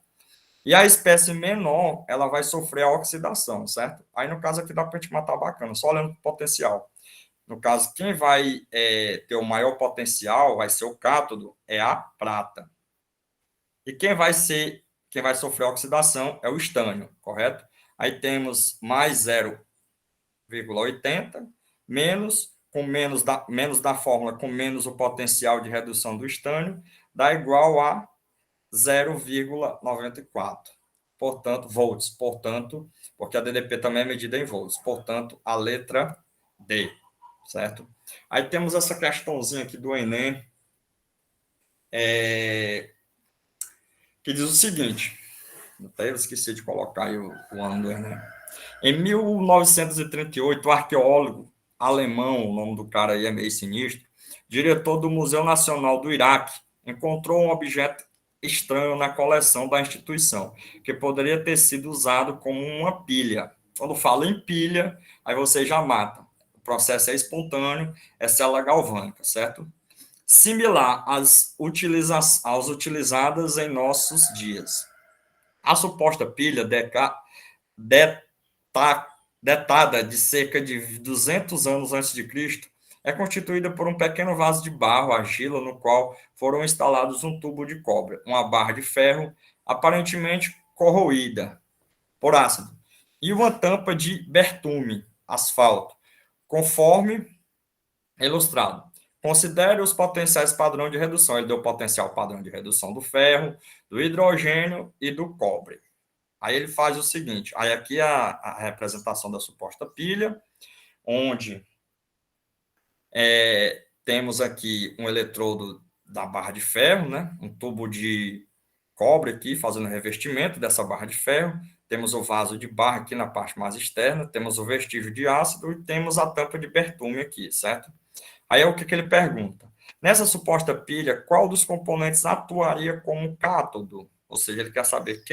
Speaker 3: e a espécie menor, ela vai sofrer a oxidação, certo? Aí, no caso aqui, dá para a gente matar bacana, só olhando para o potencial. No caso, quem vai ter o maior potencial vai ser o cátodo, é a prata. E quem vai sofrer a oxidação é o estânio, correto? Aí temos mais 0,80, menos da fórmula, com menos o potencial de redução do estânio, dá igual a 0,94. Portanto, volts. Portanto, porque a DDP também é medida em volts. Portanto, a letra D, certo? Aí temos essa questãozinha aqui do Enem, que diz o seguinte, até eu esqueci de colocar aí o ano do Enem. Em 1938, o arqueólogo alemão, o nome do cara aí é meio sinistro, diretor do Museu Nacional do Iraque, encontrou um objeto estranho na coleção da instituição, que poderia ter sido usado como uma pilha. Quando fala em pilha, aí você já mata. O processo é espontâneo, é célula galvânica, certo? Similar às utilizadas em nossos dias. A suposta pilha datada de cerca de 200 anos antes de Cristo, é constituída por um pequeno vaso de barro, argila, no qual foram instalados um tubo de cobre, uma barra de ferro, aparentemente corroída por ácido, e uma tampa de bertume, asfalto, conforme ilustrado. Considere os potenciais padrão de redução. Ele deu potencial padrão de redução do ferro, do hidrogênio e do cobre. Aí ele faz o seguinte, aí aqui a representação da suposta pilha, onde temos aqui um eletrodo da barra de ferro, né? Um tubo de cobre aqui, fazendo revestimento dessa barra de ferro, temos o vaso de barra aqui na parte mais externa, temos o vestígio de ácido e temos a tampa de bertume aqui, certo? Aí é o que ele pergunta. Nessa suposta pilha, qual dos componentes atuaria como cátodo? Ou seja, ele quer saber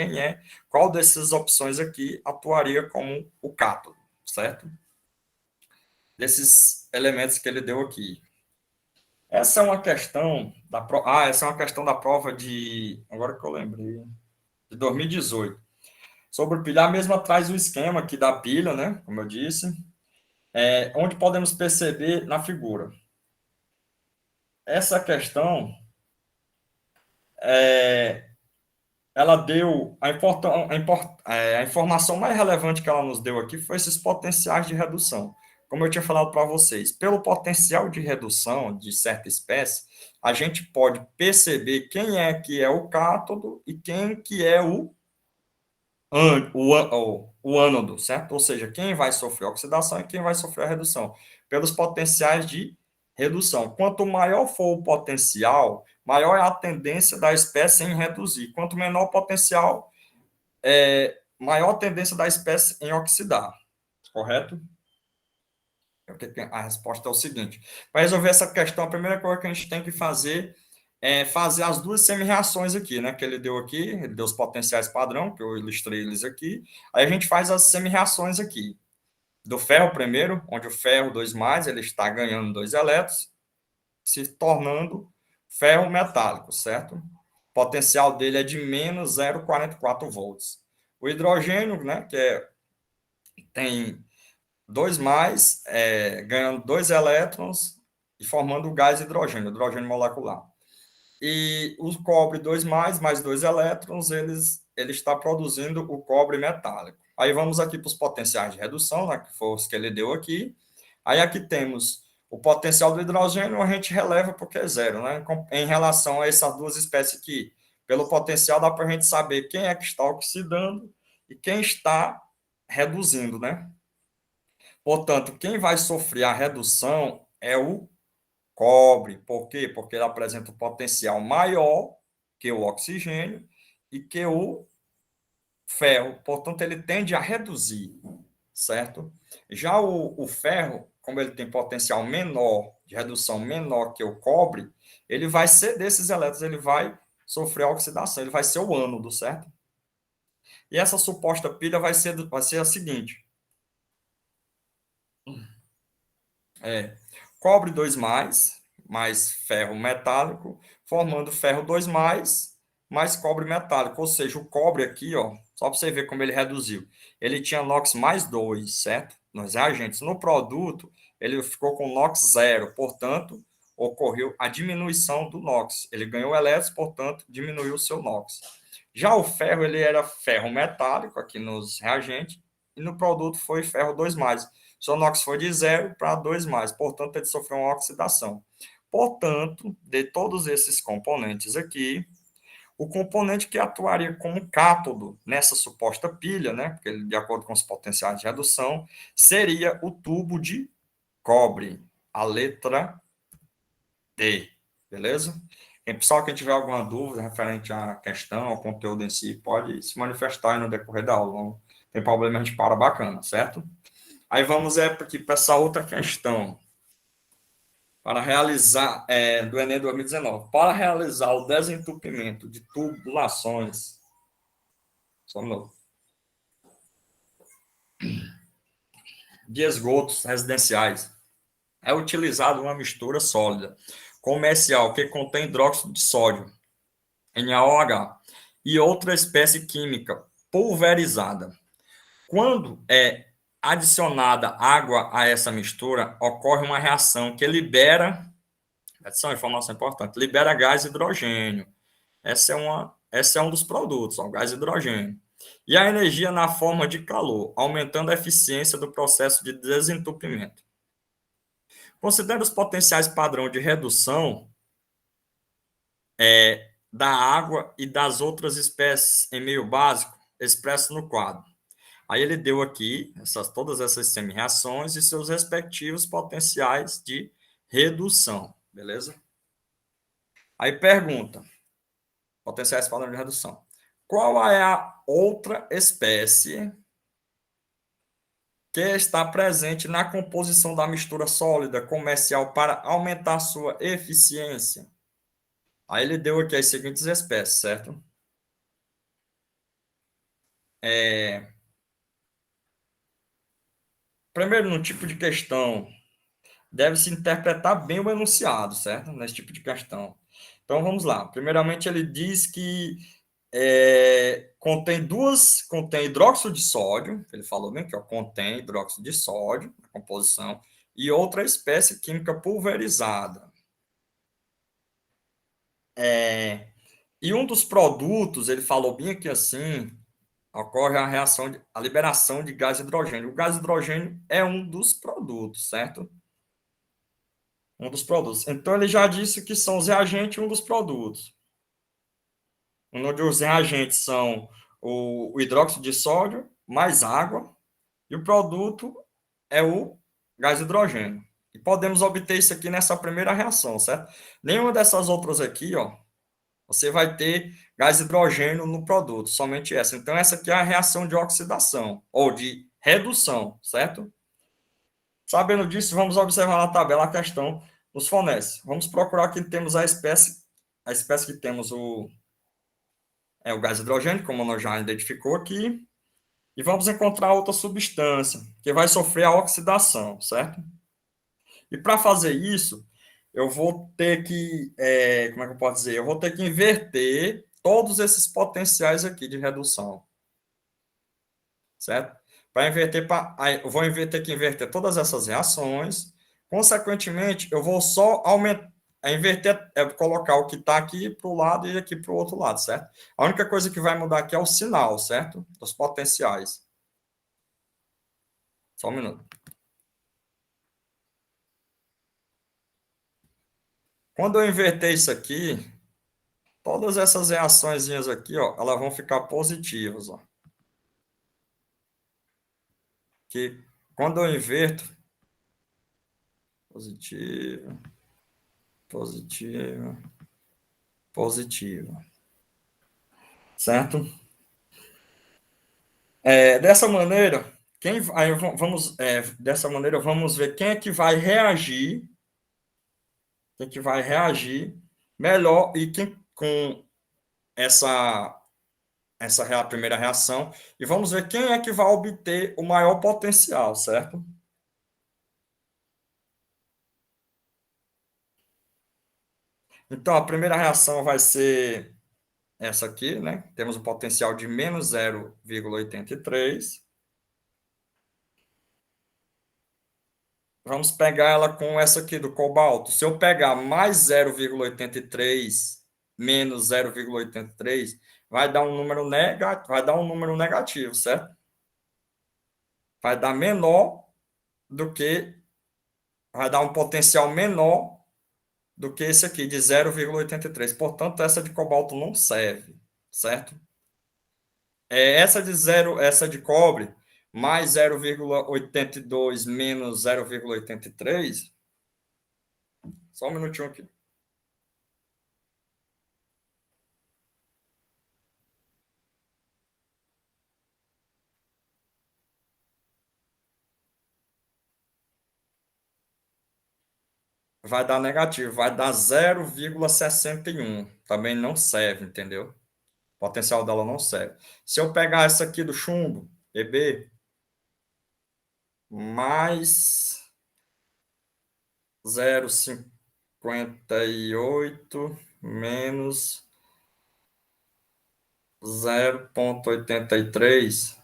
Speaker 3: qual dessas opções aqui atuaria como o cátodo, certo? Desses elementos que ele deu aqui. Essa é uma questão da essa é uma questão da prova de, agora que eu lembrei, de 2018. Sobre pilha, a mesma traz o esquema aqui da pilha, né? Como eu disse, onde podemos perceber na figura. Essa questão, ela deu a informação mais relevante que ela nos deu aqui foi esses potenciais de redução. Como eu tinha falado para vocês, pelo potencial de redução de certa espécie, a gente pode perceber quem é que é o cátodo e quem que é o ânodo, certo? Ou seja, quem vai sofrer oxidação e quem vai sofrer a redução, pelos potenciais de redução. Quanto maior for o potencial, maior é a tendência da espécie em reduzir. Quanto menor o potencial, maior a tendência da espécie em oxidar. Correto? A resposta é o seguinte: para resolver essa questão, a primeira coisa que a gente tem que fazer é fazer as duas semi-reações aqui, né? Que ele deu aqui, ele deu os potenciais padrão, que eu ilustrei eles aqui. Aí a gente faz as semi-reações aqui. Do ferro primeiro, onde o ferro 2+, ele está ganhando 2 elétrons, se tornando ferro metálico, certo? O potencial dele é de menos 0,44 volts. O hidrogênio, né, tem 2+, ganhando 2 elétrons e formando o gás hidrogênio, hidrogênio molecular. E o cobre 2+, mais 2 elétrons, ele está produzindo o cobre metálico. Aí vamos aqui para os potenciais de redução, né, que foi os que ele deu aqui. Aí aqui temos o potencial do hidrogênio, a gente releva porque é zero, né? Em relação a essas duas espécies aqui. Pelo potencial dá para a gente saber quem é que está oxidando e quem está reduzindo, né? Portanto, quem vai sofrer a redução é o cobre. Por quê? Porque ele apresenta um potencial maior que o oxigênio e que o ferro. Portanto, ele tende a reduzir, certo? Já o ferro, como ele tem potencial menor, de redução menor que o cobre, ele vai ceder esses elétrons, ele vai sofrer a oxidação, ele vai ser o ânodo, certo? E essa suposta pilha vai ser a seguinte: cobre 2+, mais ferro metálico, formando ferro 2+, mais cobre metálico. Ou seja, o cobre aqui, ó, só para você ver como ele reduziu. Ele tinha NOx mais 2, certo? Nos reagentes. No produto, ele ficou com NOx 0, portanto, ocorreu a diminuição do NOx. Ele ganhou elétrons, portanto, diminuiu o seu NOx. Já o ferro, ele era ferro metálico aqui nos reagentes, e no produto foi ferro 2+. Seu NOx foi de 0 para 2+, portanto, ele sofreu uma oxidação. Portanto, de todos esses componentes aqui, o componente que atuaria como cátodo nessa suposta pilha, né, porque ele, de acordo com os potenciais de redução, seria o tubo de cobre, a letra D, beleza? E, pessoal, quem tiver alguma dúvida referente à questão, ao conteúdo em si, pode se manifestar aí no decorrer da aula. Não tem problema, a gente para bacana, certo? Aí vamos aqui para essa outra questão. Para realizar, do Enem 2019, para realizar o desentupimento de tubulações, só um novo, de esgotos residenciais, é utilizada uma mistura sólida comercial que contém hidróxido de sódio, NaOH, e outra espécie química pulverizada. Quando é adicionada água a essa mistura, ocorre uma reação que libera, essa é uma informação importante, libera gás hidrogênio. Esse é um dos produtos, o gás hidrogênio. E a energia na forma de calor, aumentando a eficiência do processo de desentupimento. Considere os potenciais padrão de redução da água e das outras espécies em meio básico, expresso no quadro. Aí ele deu aqui todas essas semi-reações e seus respectivos potenciais de redução, beleza? Aí pergunta, potenciais padrão de redução. Qual é a outra espécie que está presente na composição da mistura sólida comercial para aumentar sua eficiência? Aí ele deu aqui as seguintes espécies, certo? Primeiro, no tipo de questão, deve-se interpretar bem o enunciado, certo? Nesse tipo de questão. Então, vamos lá. Primeiramente, ele diz que contém hidróxido de sódio, ele falou bem que contém hidróxido de sódio na composição, e outra espécie química pulverizada. E um dos produtos, ele falou bem aqui assim, ocorre a liberação de gás hidrogênio. O gás hidrogênio é um dos produtos, certo? Um dos produtos. Então, ele já disse que são os reagentes e um dos produtos. Um dos reagentes são o hidróxido de sódio mais água, e o produto é o gás hidrogênio. E podemos obter isso aqui nessa primeira reação, certo? Nenhuma dessas outras aqui, ó, você vai ter gás hidrogênio no produto, somente essa. Então, essa aqui é a reação de oxidação, ou de redução, certo? Sabendo disso, vamos observar na tabela a questão nos fornece. Vamos procurar aqui, temos a espécie que temos o gás hidrogênio, como nós já identificou aqui, e vamos encontrar outra substância que vai sofrer a oxidação, certo? E para fazer isso, eu vou ter que, como é que eu posso dizer? Eu vou ter que inverter todos esses potenciais aqui de redução, certo? Para inverter, eu vou ter que inverter todas essas reações. Consequentemente, eu vou só inverter, colocar o que está aqui para o lado e aqui para o outro lado, certo? A única coisa que vai mudar aqui é o sinal, certo? Dos potenciais. Só um minuto. Quando eu inverter isso aqui, todas essas reaçõezinhas aqui, ó, elas vão ficar positivas, ó. Que quando eu inverto, positiva, positiva, positiva, certo? Dessa maneira, dessa maneira, vamos ver quem é que vai reagir, melhor e quem com essa primeira reação, e vamos ver quem é que vai obter o maior potencial, certo? Então, a primeira reação vai ser essa aqui, né? Temos um potencial de menos 0,83. Vamos pegar ela com essa aqui do cobalto. Se eu pegar mais 0,83 menos 0,83, vai dar um número negativo, certo? Vai dar vai dar um potencial menor do que esse aqui de 0,83. Portanto, essa de cobalto não serve, certo? Essa de cobre mais 0,82 menos 0,83. Só um minutinho aqui. Vai dar negativo, vai dar 0,61. Também não serve, entendeu? O potencial dela não serve. Se eu pegar essa aqui do chumbo, EB, mais 0,58 menos 0,83,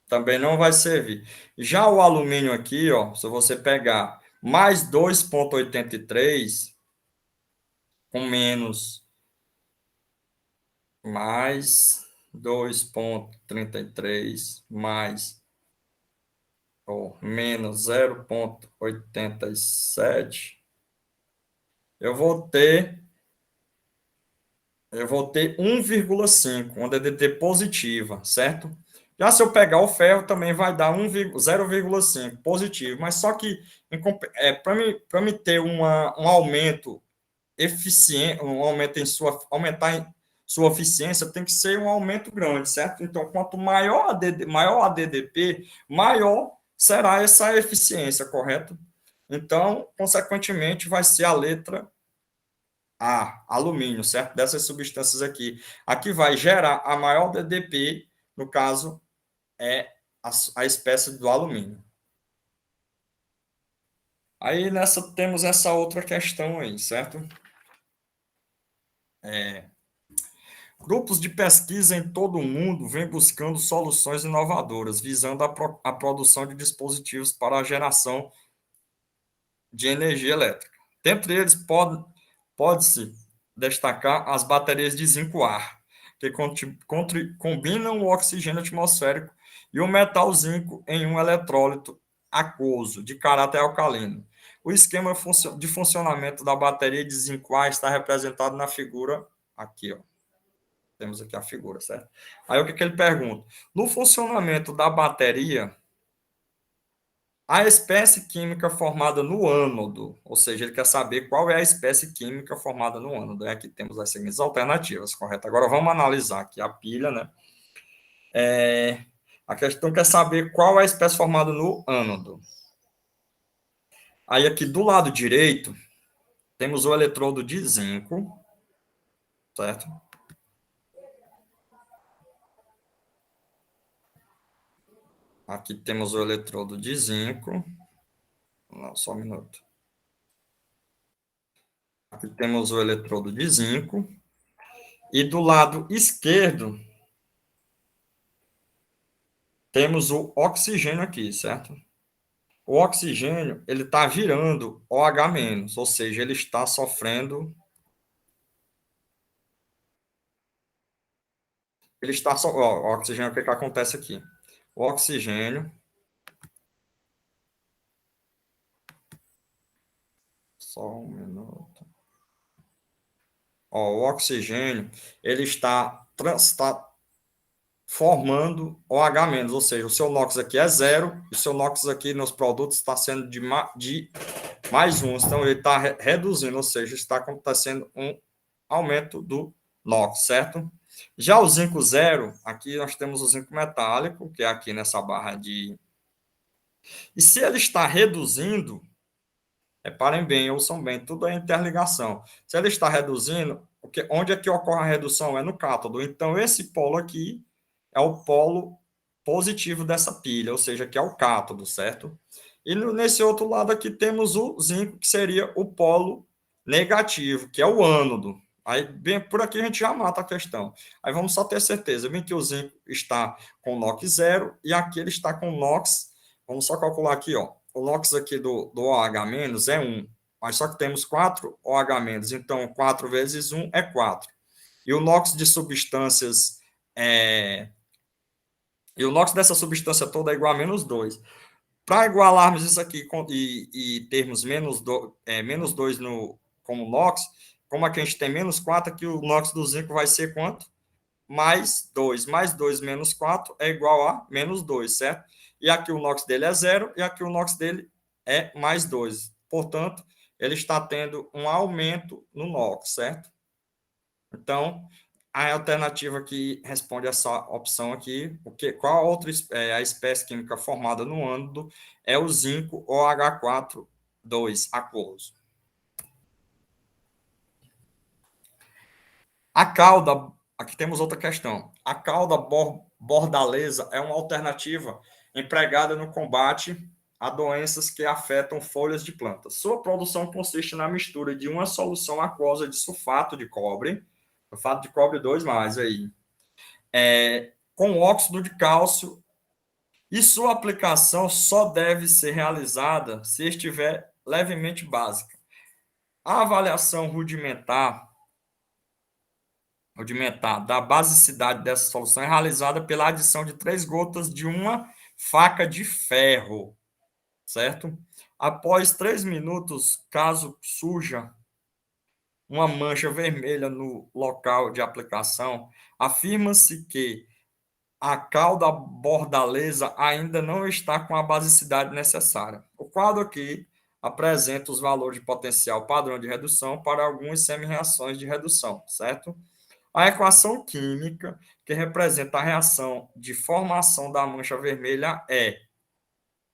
Speaker 3: também não vai servir. Já o alumínio aqui, ó, se você pegar mais 2,83 com menos mais 2,33 mais ou menos 0,87, eu vou ter 1,5, uma DDT positiva, certo? Já se eu pegar o ferro, também vai dar 0,5 positivo, mas só que para me ter um aumento eficiente, aumentar em sua eficiência, tem que ser um aumento grande, certo? Então, quanto maior a DDP, maior será essa eficiência, correto? Então, consequentemente, vai ser a letra A, alumínio, certo? Dessas substâncias aqui. Aqui vai gerar a maior DDP, no caso, é a espécie do alumínio. Aí temos essa outra questão aí, certo? Grupos de pesquisa em todo o mundo vêm buscando soluções inovadoras, visando a produção de dispositivos para a geração de energia elétrica. Dentre eles, pode-se destacar as baterias de zinco-ar, que combinam o oxigênio atmosférico e o metal zinco em um eletrólito aquoso, de caráter alcalino. O esquema de funcionamento da bateria de zinco-ar está representado na figura aqui, ó. Temos aqui a figura, certo? Aí o que ele pergunta? No funcionamento da bateria, a espécie química formada no ânodo, ou seja, ele quer saber qual é a espécie química formada no ânodo. Aqui temos as seguintes alternativas, correto? Agora vamos analisar aqui a pilha, né? A questão quer saber qual é a espécie formada no ânodo. Aí aqui do lado direito, temos o eletrodo de zinco, certo? Aqui temos o eletrodo de zinco. Não, só um minuto. Aqui temos o eletrodo de zinco. E do lado esquerdo, temos o oxigênio aqui, certo? O oxigênio, ele está virando OH-, ou seja, ele está sofrendo... o oxigênio, o que acontece aqui? O oxigênio... Só um minuto. O oxigênio, ele está formando OH-, ou seja, o seu NOx aqui é 0, e o seu NOx aqui nos produtos está sendo de mais 1, então ele está reduzindo, ou seja, está acontecendo um aumento do NOx, certo? Já o zinco 0, aqui nós temos o zinco metálico, que é aqui nessa barra de... E se ele está reduzindo, reparem bem, ouçam bem, tudo é interligação. Se ele está reduzindo, onde é que ocorre a redução? É no cátodo. Então, esse polo aqui é o polo positivo dessa pilha, ou seja, que é o cátodo, certo? E nesse outro lado aqui temos o zinco, que seria o polo negativo, que é o ânodo. Aí, bem, por aqui a gente já mata a questão. Aí vamos só ter certeza, bem que o zinco está com NOx 0 e aqui ele está com NOx, vamos só calcular aqui, ó. O NOx aqui do OH- é 1, mas só que temos 4 OH-, então 4 vezes 1 é 4. E o NOx de substâncias e o NOx dessa substância toda é igual a menos 2. Para igualarmos isso aqui e termos menos 2 como NOx, como aqui a gente tem menos 4, aqui o NOx do zinco vai ser quanto? Mais 2. Mais 2 menos 4 é igual a menos 2, certo? E aqui o NOx dele é 0 e aqui o NOx dele é mais 2. Portanto, ele está tendo um aumento no NOx, certo? Então, a alternativa que responde essa opção aqui, qual a outra a espécie química formada no ânodo é o zinco OH4 aquoso. A cauda, aqui temos outra questão. A cauda bordaleza é uma alternativa empregada no combate a doenças que afetam folhas de plantas. Sua produção consiste na mistura de uma solução aquosa de sulfato de cobre 2+, aí, com óxido de cálcio, e sua aplicação só deve ser realizada se estiver levemente básica. A avaliação rudimentar da basicidade dessa solução é realizada pela adição de 3 gotas de uma faca de ferro, certo? Após 3 minutos, caso surja uma mancha vermelha no local de aplicação, afirma-se que a cauda bordaleza ainda não está com a basicidade necessária. O quadro aqui apresenta os valores de potencial padrão de redução para algumas semi-reações de redução, certo? A equação química que representa a reação de formação da mancha vermelha é...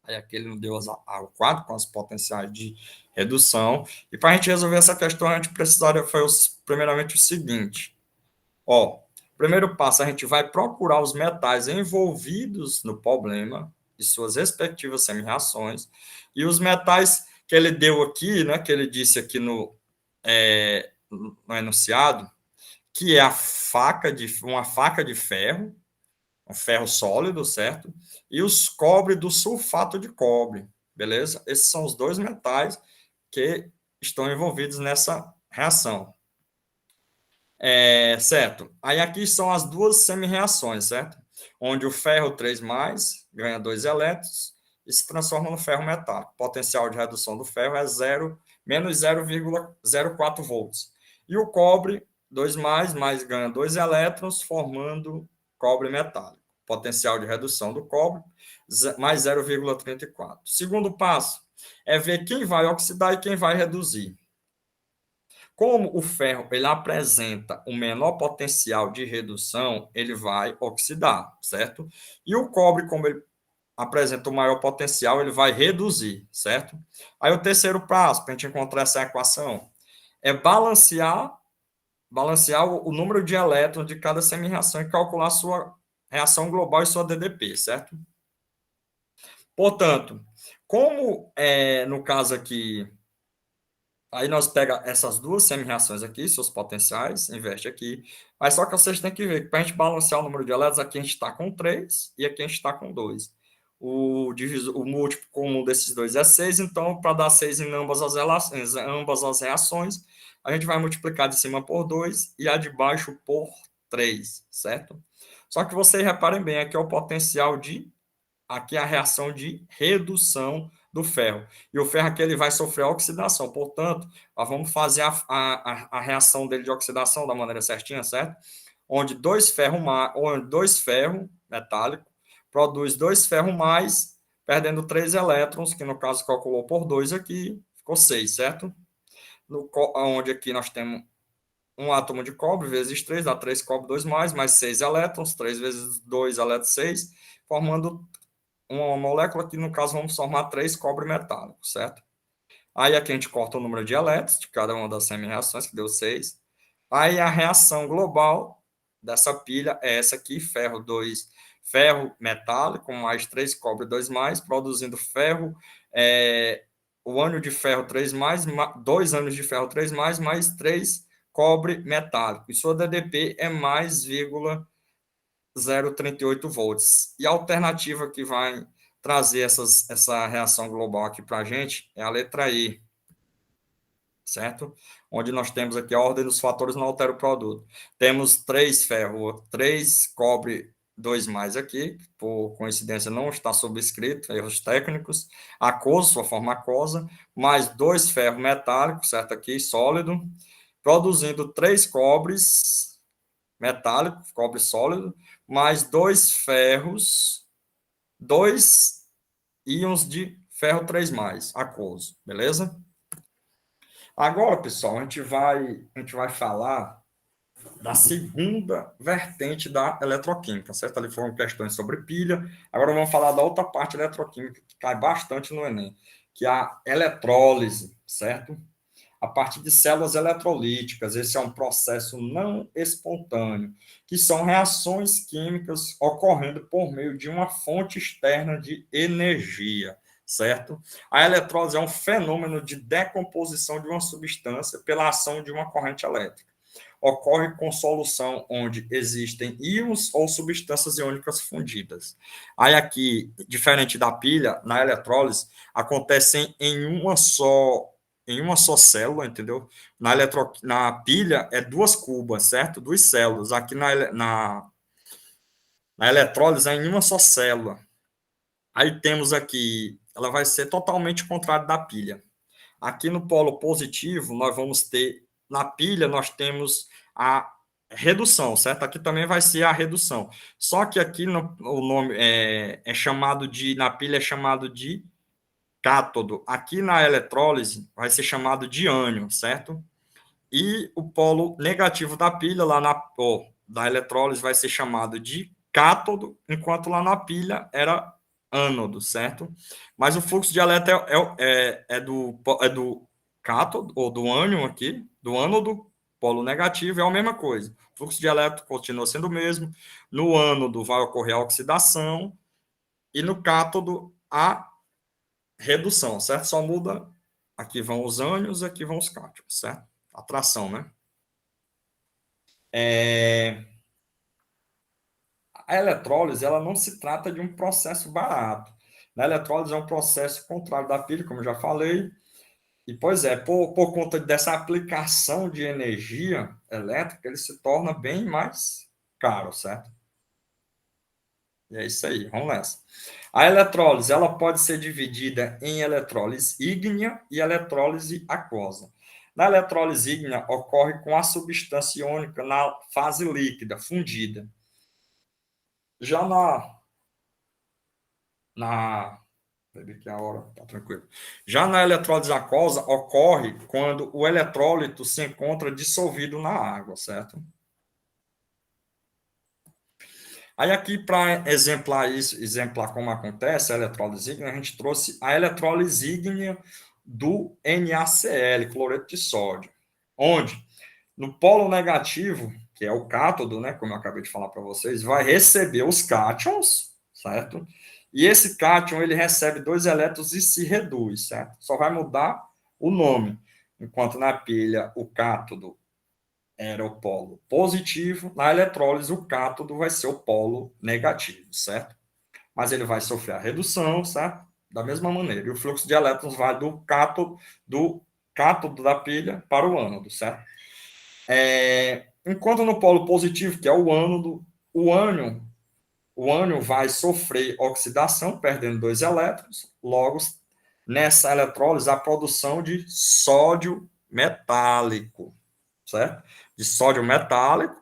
Speaker 3: Aí aqui ele não deu o quadro com as potenciais de redução. E para a gente resolver essa questão, a gente precisaria fazer primeiramente o seguinte. Primeiro passo, a gente vai procurar os metais envolvidos no problema e suas respectivas semi-reações, e os metais que ele deu aqui, né, que ele disse aqui no enunciado, que é uma faca de ferro, um ferro sólido, certo? E os cobre do sulfato de cobre, beleza? Esses são os dois metais que estão envolvidos nessa reação. Certo? Aí aqui são as duas semi-reações, certo? Onde o ferro 3+, ganha 2 elétrons e se transforma no ferro metálico. O potencial de redução do ferro é menos 0,04 volts. E o cobre 2+, ganha 2 elétrons, formando cobre metálico. Potencial de redução do cobre, mais 0,34. Segundo passo é ver quem vai oxidar e quem vai reduzir. Como o ferro ele apresenta o menor potencial de redução, ele vai oxidar, certo? E o cobre, como ele apresenta o maior potencial, ele vai reduzir, certo? Aí o terceiro passo, para a gente encontrar essa equação, é balancear o número de elétrons de cada semi-reação e calcular sua reação global e sua DDP, certo? Portanto, como no caso aqui, aí nós pega essas duas semi-reações aqui, seus potenciais, investe aqui, mas só que vocês têm que ver que para a gente balancear o número de elétrons, aqui a gente está com 3 e aqui a gente está com 2. O múltiplo comum desses dois é 6, então para dar 6 em ambas as reações, a gente vai multiplicar de cima por 2 e a de baixo por 3, certo? Só que vocês reparem bem, aqui é o potencial aqui é a reação de redução do ferro. E o ferro aqui ele vai sofrer oxidação. Portanto, nós vamos fazer a reação dele de oxidação da maneira certinha, certo? Onde dois ferros metálicos produz 2 ferros mais, perdendo 3 elétrons, que no caso calculou por 2 aqui, ficou 6, certo? Onde aqui nós temos um átomo de cobre vezes 3, dá 3 cobre, 2 mais 6 elétrons, 3 vezes 2 elétrons, 6, formando uma molécula que, no caso, vamos formar 3 cobre metálico, certo? Aí aqui a gente corta o número de elétrons de cada uma das semi-reações, que deu 6. Aí a reação global dessa pilha é essa aqui, ferro metálico, mais 3 cobre 2 produzindo ferro, o ânion de ferro 3 2 ânions de ferro 3 mais 3 cobre metálico. E sua DDP é mais 0,38 volts. E a alternativa que vai trazer essa reação global aqui para a gente é a letra E, certo? Onde nós temos aqui a ordem dos fatores não altera o produto. Temos 3 ferro, 3 cobre 2 aqui, por coincidência não está subscrito, erros técnicos, aquoso, sua forma aquosa, mais 2 ferro metálico, certo? Aqui, sólido, produzindo 3 cobres metálico, cobre sólido, mais 2 ferros, 2 íons de ferro 3+, aquoso, beleza? Agora, pessoal, a gente vai falar da segunda vertente da eletroquímica, certo? Ali foram questões sobre pilha. Agora vamos falar da outra parte eletroquímica que cai bastante no Enem, que é a eletrólise, certo? A partir de células eletrolíticas. Esse é um processo não espontâneo, que são reações químicas ocorrendo por meio de uma fonte externa de energia, certo? A eletrólise é um fenômeno de decomposição de uma substância pela ação de uma corrente elétrica. Ocorre com solução onde existem íons ou substâncias iônicas fundidas. Aí aqui, diferente da pilha, na eletrólise, acontecem em uma só célula, entendeu? Na pilha é 2 cubas, certo? 2 células. Aqui na eletrólise é em uma só célula. Aí temos aqui, ela vai ser totalmente contrária da pilha. Aqui no polo positivo, nós vamos ter, na pilha, nós temos a redução, certo? Aqui também vai ser a redução. Só que aqui o nome na pilha é chamado de cátodo. Aqui na eletrólise vai ser chamado de ânion, certo? E o polo negativo da pilha, da eletrólise, vai ser chamado de cátodo, enquanto lá na pilha era ânodo, certo? Mas o fluxo de elétron é do cátodo, ou do ânion aqui, do ânodo, polo negativo, é a mesma coisa. O fluxo de elétron continua sendo o mesmo. No ânodo vai ocorrer a oxidação e no cátodo a redução, certo? Só muda, aqui vão os ânions, aqui vão os cátions, certo? Atração, né? A eletrólise, ela não se trata de um processo barato. A eletrólise é um processo contrário da pilha, como eu já falei. E, pois é, por conta dessa aplicação de energia elétrica, ele se torna bem mais caro, certo? E é isso aí, vamos nessa. A eletrólise, ela pode ser dividida em eletrólise ígnea e eletrólise aquosa. Na eletrólise ígnea, ocorre com a substância iônica na fase líquida, fundida. Já bebi aqui a hora, tá tranquilo. Já na eletrólise aquosa, ocorre quando o eletrólito se encontra dissolvido na água, certo? Aí aqui, para exemplar como acontece a eletrólise ígnea, a gente trouxe a eletrólise ígnea do NaCl, cloreto de sódio, onde no polo negativo, que é o cátodo, né, como eu acabei de falar para vocês, vai receber os cátions, certo? E esse cátion, ele recebe 2 elétrons e se reduz, certo? Só vai mudar o nome. Enquanto na pilha o cátodo era o polo positivo, na eletrólise o cátodo vai ser o polo negativo, certo? Mas ele vai sofrer a redução, certo? Da mesma maneira. E o fluxo de elétrons vai do cátodo da pilha para o ânodo, certo? Enquanto no polo positivo, que é o ânodo, o ânion vai sofrer oxidação, perdendo 2 elétrons. Logo, nessa eletrólise, a produção de sódio metálico, certo? De sódio metálico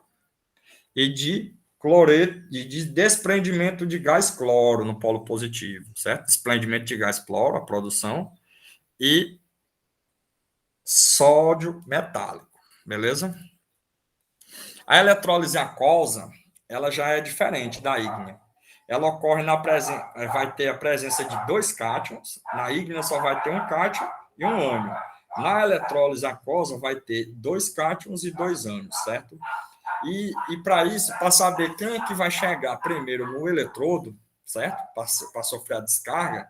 Speaker 3: e de cloreto, de desprendimento de gás cloro no polo positivo, certo? Desprendimento de gás cloro, a produção, e sódio metálico, beleza? A eletrólise aquosa, ela já é diferente da ígnea. Ela ocorre vai ter a presença de 2 cátions, na ígnea só vai ter um cátion e um ânion. Na eletrólise aquosa vai ter 2 cátions e 2 ânions, certo? E para isso, para saber quem é que vai chegar primeiro no eletrodo, certo? Para sofrer a descarga,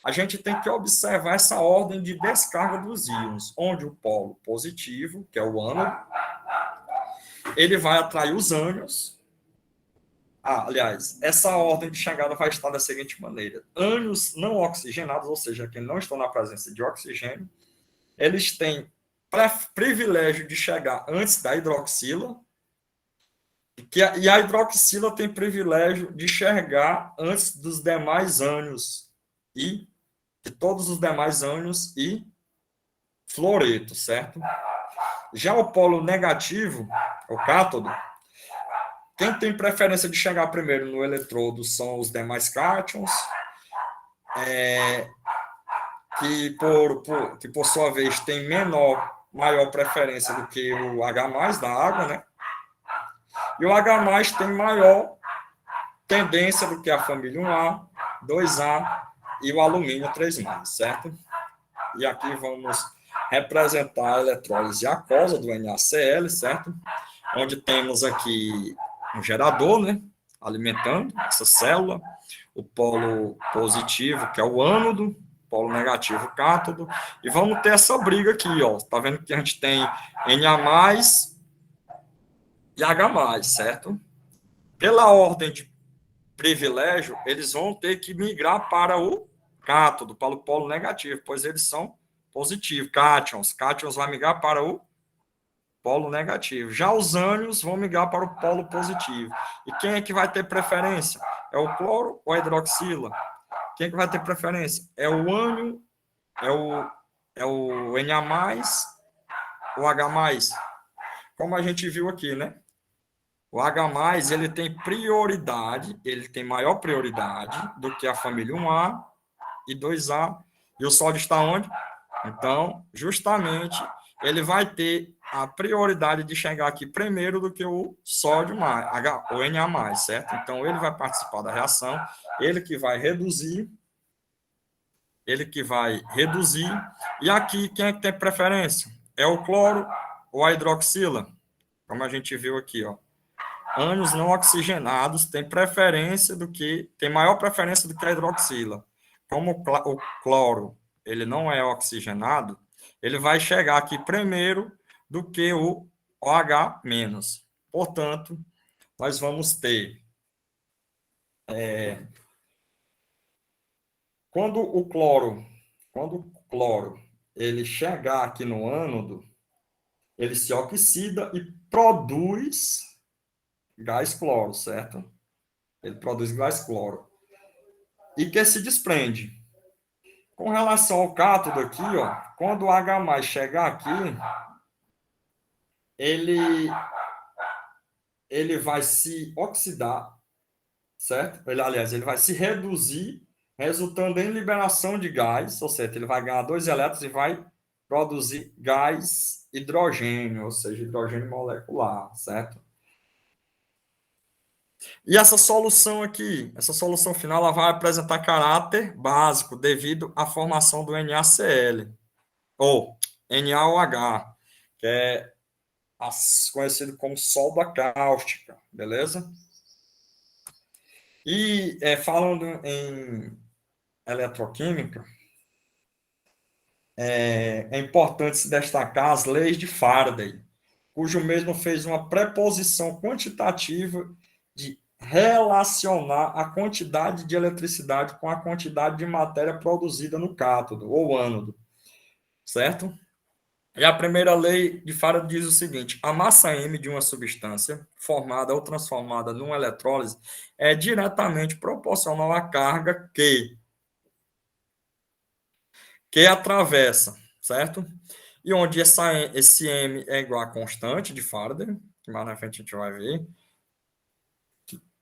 Speaker 3: a gente tem que observar essa ordem de descarga dos íons, onde o polo positivo, que é o ânodo, ele vai atrair os ânions. Aliás, essa ordem de chegada vai estar da seguinte maneira. Ânions não oxigenados, ou seja, que não estão na presença de oxigênio, eles têm privilégio de chegar antes da hidroxila, e a hidroxila tem privilégio de chegar antes dos demais ânions, e de todos os demais ânions e fluoreto, certo? Já o polo negativo, o cátodo, quem tem preferência de chegar primeiro no eletrodo são os demais cátions, que por sua vez tem maior preferência do que o H+, da água, né? E o H+, tem maior tendência do que a família 1A, 2A e o alumínio 3+, certo? E aqui vamos representar a eletrólise aquosa do NaCl, certo? Onde temos aqui um gerador, né? Alimentando essa célula, o polo positivo, que é o ânodo, polo negativo, o cátodo, e vamos ter essa briga aqui, ó. Tá vendo que a gente tem Na+, e H+, certo? Pela ordem de privilégio, eles vão ter que migrar para o cátodo, para o polo negativo, pois eles são positivos, cátions. Cátions vai migrar para o polo negativo. Já os ânions vão migrar para o polo positivo. E quem é que vai ter preferência? É o cloro ou a hidroxila? Quem é que vai ter preferência? É o ânion, é o Na+, o H+. Como a gente viu aqui, né? O H+, ele tem prioridade, ele tem maior prioridade do que a família 1A e 2A. E o sódio está onde? Então, justamente, ele vai ter a prioridade de chegar aqui primeiro do que o sódio, o Na+, certo? Então, ele vai participar da reação, ele que vai reduzir, e aqui, quem é que tem preferência? É o cloro ou a hidroxila? como a gente viu aqui, ó. Ânions não oxigenados têm maior preferência do que a hidroxila. Como o cloro ele não é oxigenado, ele vai chegar aqui primeiro do que o OH-. Portanto, nós vamos ter quando o cloro ele chegar aqui no ânodo, ele se oxida e produz gás cloro, certo? Ele produz gás cloro. E que se desprende. Com relação ao cátodo aqui, ó, quando o H+ chegar aqui, ele vai se oxidar, certo? Ele vai se reduzir, resultando em liberação de gás, ou seja, ele vai ganhar 2 elétrons e vai produzir gás hidrogênio, ou seja, hidrogênio molecular, certo? E essa solução aqui, essa solução final, ela vai apresentar caráter básico devido à formação do NaCl, ou NaOH, que é conhecido como solda cáustica, beleza? E falando em eletroquímica, é importante se destacar as leis de Faraday, cujo mesmo fez uma preposição quantitativa de relacionar a quantidade de eletricidade com a quantidade de matéria produzida no cátodo ou ânodo, certo? E a primeira lei de Faraday diz o seguinte: a massa M de uma substância formada ou transformada numa eletrólise é diretamente proporcional à carga que atravessa, certo? E onde esse M é igual a constante de Faraday, que mais na frente a gente vai ver,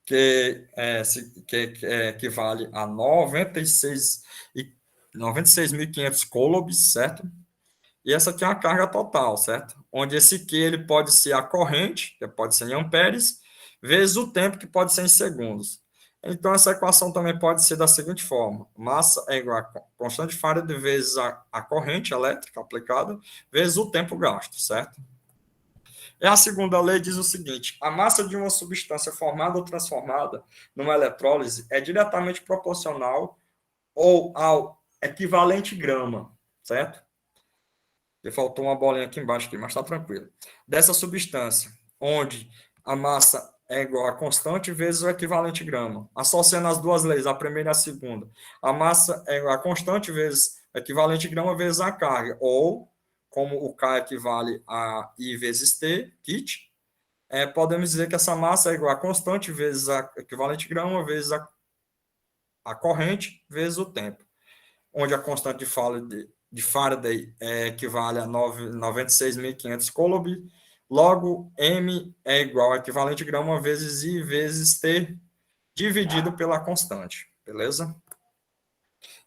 Speaker 3: que equivale a 96.500 coulombs, certo? E essa aqui é a carga total, certo? Onde esse Q ele pode ser a corrente, que pode ser em amperes, vezes o tempo, que pode ser em segundos. Então, essa equação também pode ser da seguinte forma: massa é igual a constante de Faraday vezes a corrente elétrica aplicada, vezes o tempo gasto, certo? E a segunda lei diz o seguinte: a massa de uma substância formada ou transformada numa eletrólise é diretamente proporcional ou ao equivalente grama, certo? E faltou uma bolinha aqui embaixo, mas está tranquilo. Dessa substância, onde a massa é igual a constante vezes o equivalente grama. Associando as duas leis, a primeira e a segunda, a massa é igual a constante vezes o equivalente grama vezes a carga, ou, como o K equivale a I vezes T, kit, podemos dizer que essa massa é igual a constante vezes a equivalente grama vezes a corrente vezes o tempo, onde a constante de Faraday equivale a 96.500 coulomb, logo M é igual a equivalente grama vezes I vezes T, dividido pela constante, beleza?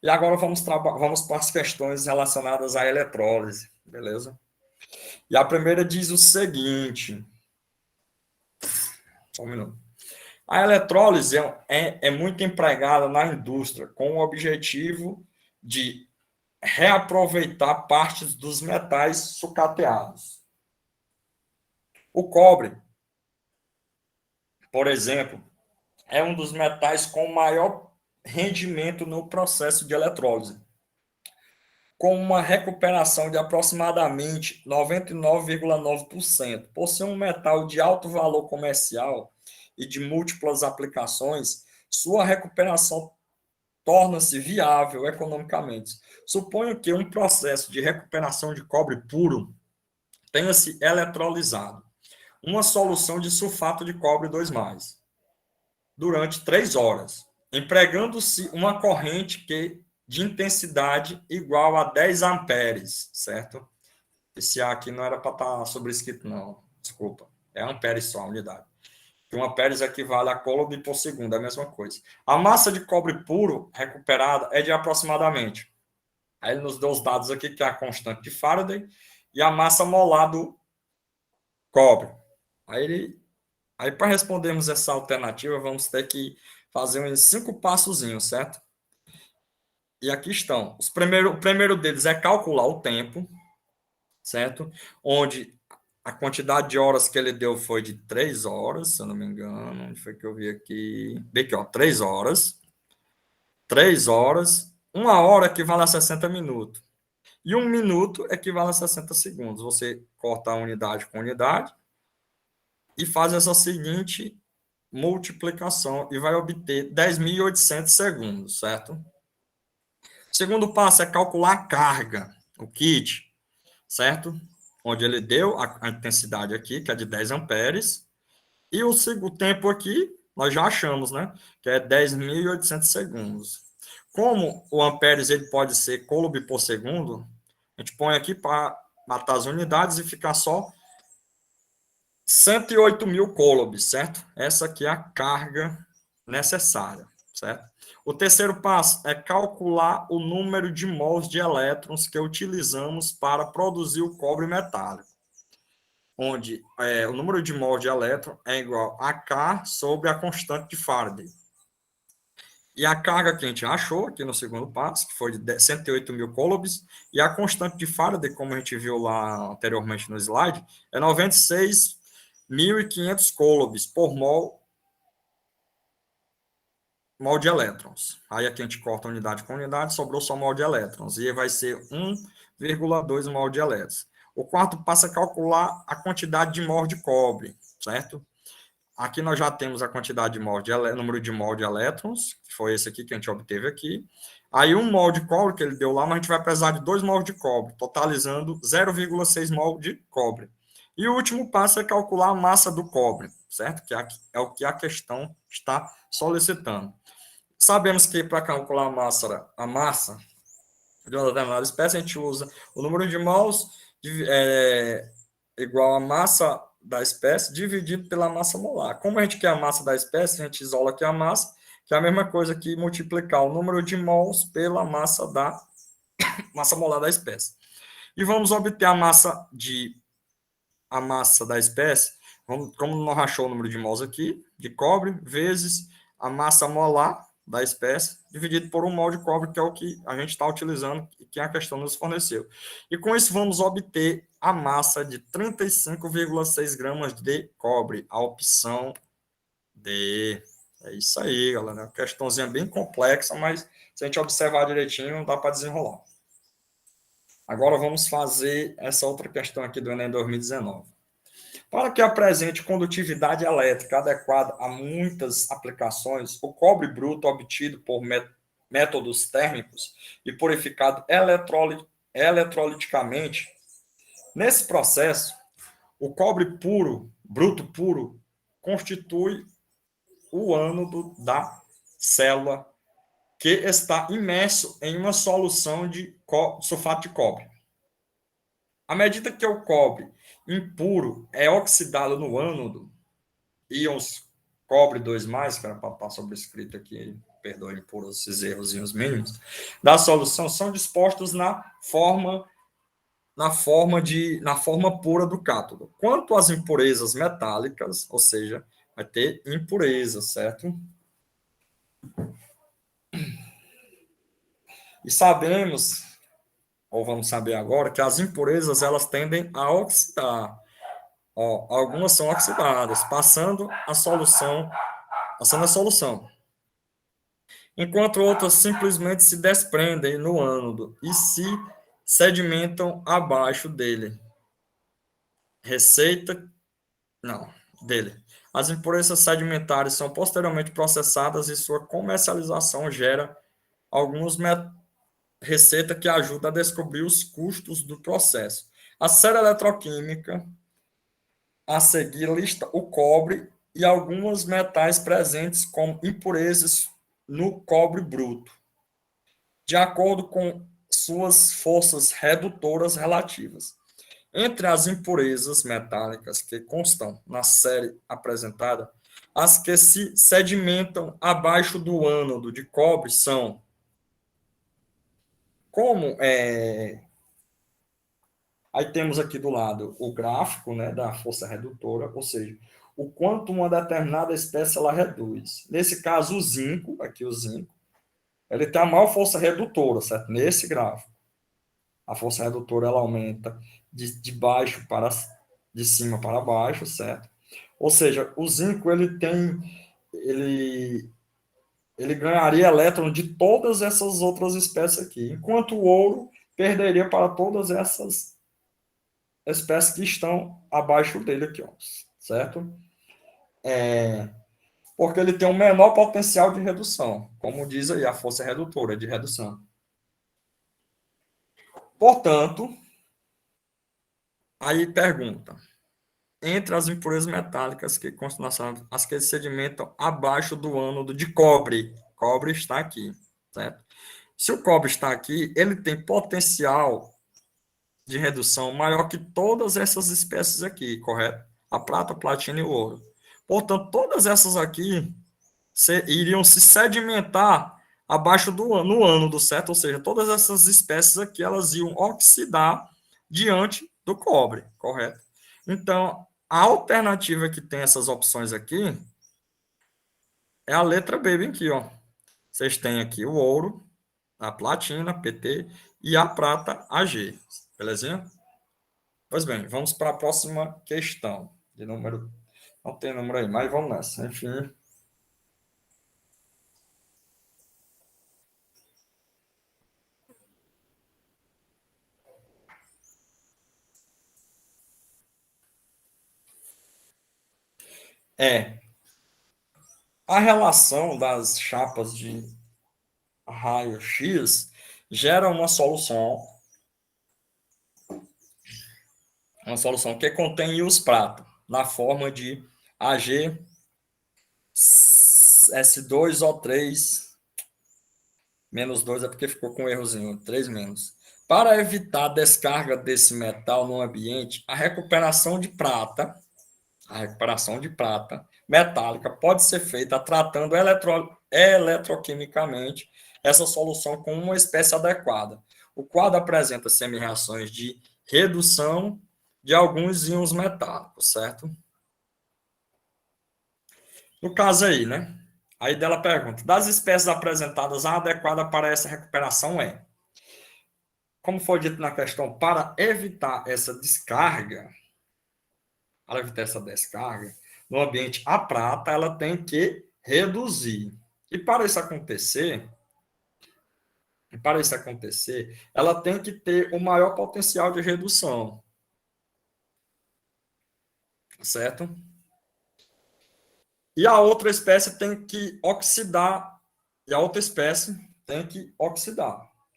Speaker 3: E agora vamos para as questões relacionadas à eletrólise, beleza? E a primeira diz o seguinte, só um minuto. A eletrólise é muito empregada na indústria com o objetivo de reaproveitar partes dos metais sucateados. O cobre, por exemplo, é um dos metais com maior rendimento no processo de eletrólise, com uma recuperação de aproximadamente 99,9%. Por ser um metal de alto valor comercial e de múltiplas aplicações, sua recuperação torna-se viável economicamente. Suponho que um processo de recuperação de cobre puro tenha se eletrolizado uma solução de sulfato de cobre 2+, durante 3 horas, empregando-se uma corrente de intensidade igual a 10 amperes, certo? Esse A aqui não era para estar sobrescrito, não. Desculpa. É ampere só a unidade. 1 amperes equivale a coulomb por segundo, é a mesma coisa. A massa de cobre puro recuperada é de aproximadamente. Aí ele nos deu os dados aqui, que é a constante de Faraday e a massa molar do cobre. Aí para respondermos essa alternativa, vamos ter que fazer uns 5 passozinhos, certo? E aqui estão. O primeiro deles é calcular o tempo, certo? Onde a quantidade de horas que ele deu foi de 3 horas, se eu não me engano. Onde foi que eu vi aqui? Bem aqui, ó, 3 horas. 3 horas. 1 hora equivale a 60 minutos. E 1 minuto equivale a 60 segundos. Você corta a unidade com unidade e faz essa seguinte multiplicação e vai obter 10.800 segundos, certo? O segundo passo é calcular a carga, o kit, certo? Onde ele deu a intensidade aqui, que é de 10 amperes, e o tempo aqui, nós já achamos, né? Que é 10.800 segundos. Como o amperes ele pode ser coulomb por segundo, a gente põe aqui para matar as unidades e ficar só 108.000 coulombs, certo? Essa aqui é a carga necessária, certo? O terceiro passo é calcular o número de mols de elétrons que utilizamos para produzir o cobre metálico, onde o número de mols de elétron é igual a K sobre a constante de Faraday. E a carga que a gente achou aqui no segundo passo, que foi de 108.000 coulombs, e a constante de Faraday, como a gente viu lá anteriormente no slide, é 96.500 coulombs por mol de elétrons. Aí aqui a gente corta unidade com unidade, sobrou só mol de elétrons, e aí vai ser 1,2 mol de elétrons. O quarto passo é calcular a quantidade de mol de cobre, certo? Aqui nós já temos a quantidade de número de mol de elétrons, que foi esse aqui que a gente obteve aqui. Aí 1 mol de cobre que ele deu lá, mas a gente vai precisar de 2 mol de cobre, totalizando 0,6 mol de cobre. E o último passo é calcular a massa do cobre, certo? Que é o que a questão está solicitando. Sabemos que para calcular a massa de uma determinada espécie, a gente usa o número de mols igual a massa da espécie dividido pela massa molar. Como a gente quer a massa da espécie, a gente isola aqui a massa, que é a mesma coisa que multiplicar o número de mols pela massa molar da espécie. E vamos obter a massa da espécie, como nós achou o número de mols aqui, de cobre, vezes a massa molar da espécie, dividido por 1 mol de cobre, que é o que a gente está utilizando e que a questão nos forneceu. E com isso vamos obter a massa de 35,6 gramas de cobre, a opção D. É isso aí, galera. Uma questãozinha bem complexa, mas se a gente observar direitinho, dá para desenrolar. Agora vamos fazer essa outra questão aqui do Enem 2019. Para que apresente condutividade elétrica adequada a muitas aplicações, o cobre bruto obtido por métodos térmicos e purificado eletroliticamente, nesse processo, o cobre bruto puro, constitui o ânodo da célula que está imerso em uma solução de sulfato de cobre. À medida que o cobre impuro é oxidado no ânodo, íons cobre 2+, que era para estar sobrescrito aqui, perdoem por esses errozinhos mínimos, da solução são dispostos na forma pura do cátodo. Quanto às impurezas metálicas, ou seja, vai ter impureza, certo? E sabemos, ou vamos saber agora, que as impurezas elas tendem a oxidar. Algumas são oxidadas, passando a solução, enquanto outras simplesmente se desprendem no ânodo e se sedimentam abaixo dele. As impurezas sedimentares são posteriormente processadas e sua comercialização gera alguns receita que ajuda a descobrir os custos do processo. A série eletroquímica a seguir lista o cobre e alguns metais presentes como impurezas no cobre bruto, de acordo com suas forças redutoras relativas. Entre as impurezas metálicas que constam na série apresentada, as que se sedimentam abaixo do ânodo de cobre são Aí temos aqui do lado o gráfico, né, da força redutora, ou seja, o quanto uma determinada espécie ela reduz. Nesse caso, o zinco, ele tem a maior força redutora, certo? Nesse gráfico. A força redutora ela aumenta de baixo para de cima para baixo, certo? Ou seja, o zinco ele ganharia elétron de todas essas outras espécies aqui, enquanto o ouro perderia para todas essas espécies que estão abaixo dele aqui, ó, certo? Porque ele tem um menor potencial de redução, como diz aí a força redutora de redução. Portanto, aí pergunta, entre as impurezas metálicas que constam as que sedimentam abaixo do ânodo de cobre, cobre está aqui, certo? Se o cobre está aqui, ele tem potencial de redução maior que todas essas espécies aqui, correto? A prata, a platina e o ouro. Portanto, todas essas aqui iriam se sedimentar abaixo no ânodo, certo? Ou seja, todas essas espécies aqui, elas iam oxidar diante do cobre, correto? Então, a alternativa que tem essas opções aqui é a letra B, bem aqui, ó. Vocês têm aqui o ouro, a platina, PT, e a prata, AG. Belezinha? Pois bem, vamos para a próxima questão. De número. Não tem número aí, mas vamos nessa. Enfim. A relação das chapas de raio-x gera uma solução que contém íons prata, na forma de Ag S2O3 menos 2 é porque ficou com um errozinho, 3 menos. Para evitar a descarga desse metal no ambiente, a recuperação de prata metálica pode ser feita tratando eletroquimicamente essa solução com uma espécie adequada. O quadro apresenta semi-reações de redução de alguns íons metálicos, certo? No caso aí, né? Aí dela pergunta, das espécies apresentadas, a adequada para essa recuperação é, como foi dito na questão, para evitar essa descarga, no ambiente, a prata ela tem que reduzir. E para isso acontecer, ela tem que ter o maior potencial de redução. Certo? E a outra espécie tem que oxidar,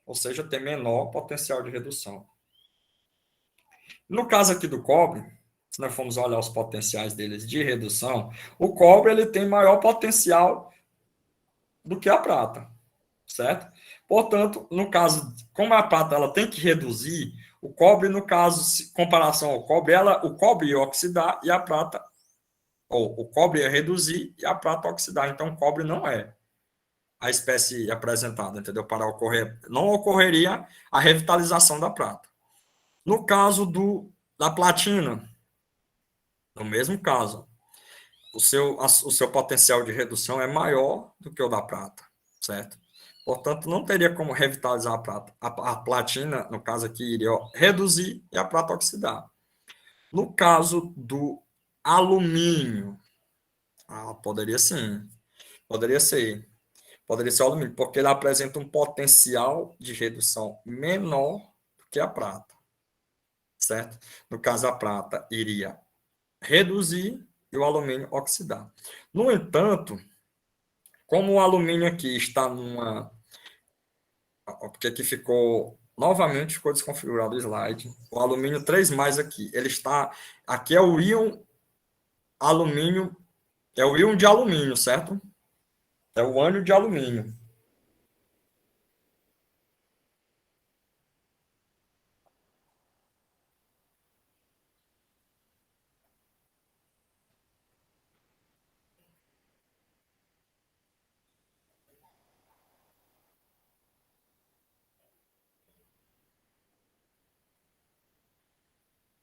Speaker 3: ou seja, ter menor potencial de redução. No caso aqui do cobre, se nós formos olhar os potenciais deles de redução, o cobre ele tem maior potencial do que a prata, certo? Portanto, no caso, como a prata ela tem que reduzir, o cobre, no caso, em comparação ao cobre, o cobre ia oxidar e a prata, ou o cobre ia reduzir e a prata oxidar. Então, o cobre não é a espécie apresentada, entendeu? Não ocorreria a revitalização da prata. No caso da platina, no mesmo caso, o seu potencial de redução é maior do que o da prata, certo? Portanto, não teria como revitalizar a prata. A platina, no caso aqui, iria reduzir e a prata oxidar. No caso do alumínio, poderia sim. Poderia ser o alumínio, porque ele apresenta um potencial de redução menor do que a prata, certo? No caso, a prata iria reduzir e o alumínio oxidar. No entanto, como o alumínio aqui está porque aqui novamente ficou desconfigurado o slide, o alumínio 3+, aqui, aqui é o íon alumínio, é o íon de alumínio, certo? É o ânion de alumínio.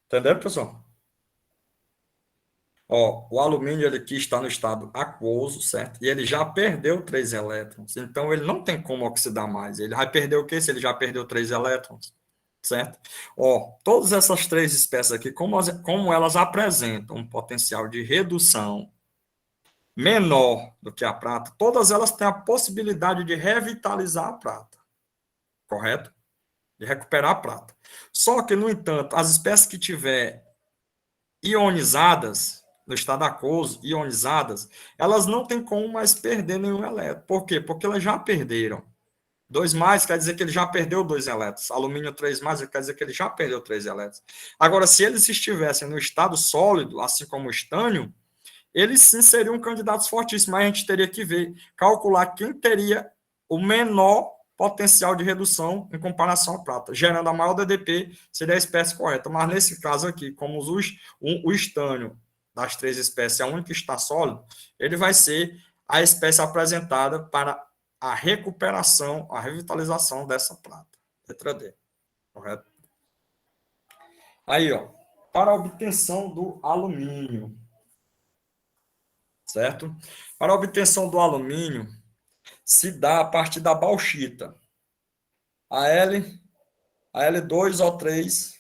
Speaker 3: Entendeu, pessoal? O alumínio ele aqui está no estado aquoso, certo? E ele já perdeu 3 elétrons. Então, ele não tem como oxidar mais. Ele vai perder o quê se ele já perdeu 3 elétrons? certo? Ó, todas essas três espécies aqui, como elas apresentam um potencial de redução menor do que a prata, todas elas têm a possibilidade de revitalizar a prata, correto? De recuperar a prata. Só que, no entanto, as espécies que tiver ionizadas, no estado aquoso, ionizadas, elas não têm como mais perder nenhum elétron. Por quê? Porque elas já perderam. 2+, quer dizer que ele já perdeu 2 elétrons. Alumínio 3+, quer dizer que ele já perdeu 3 elétrons. Agora, se eles estivessem no estado sólido, assim como o estânio, eles sim seriam candidatos fortíssimos, mas a gente teria que ver, calcular quem teria o menor potencial de redução em comparação à prata. Gerando a maior DDP, seria a espécie correta. Mas nesse caso aqui, como o estânio das três espécies é a única que está sólido, ele vai ser a espécie apresentada para a recuperação, a revitalização dessa prata. Letra D. Correto? Aí, ó, para a obtenção do alumínio. Certo? Para a obtenção do alumínio, se dá a partir da bauxita. A L2O3,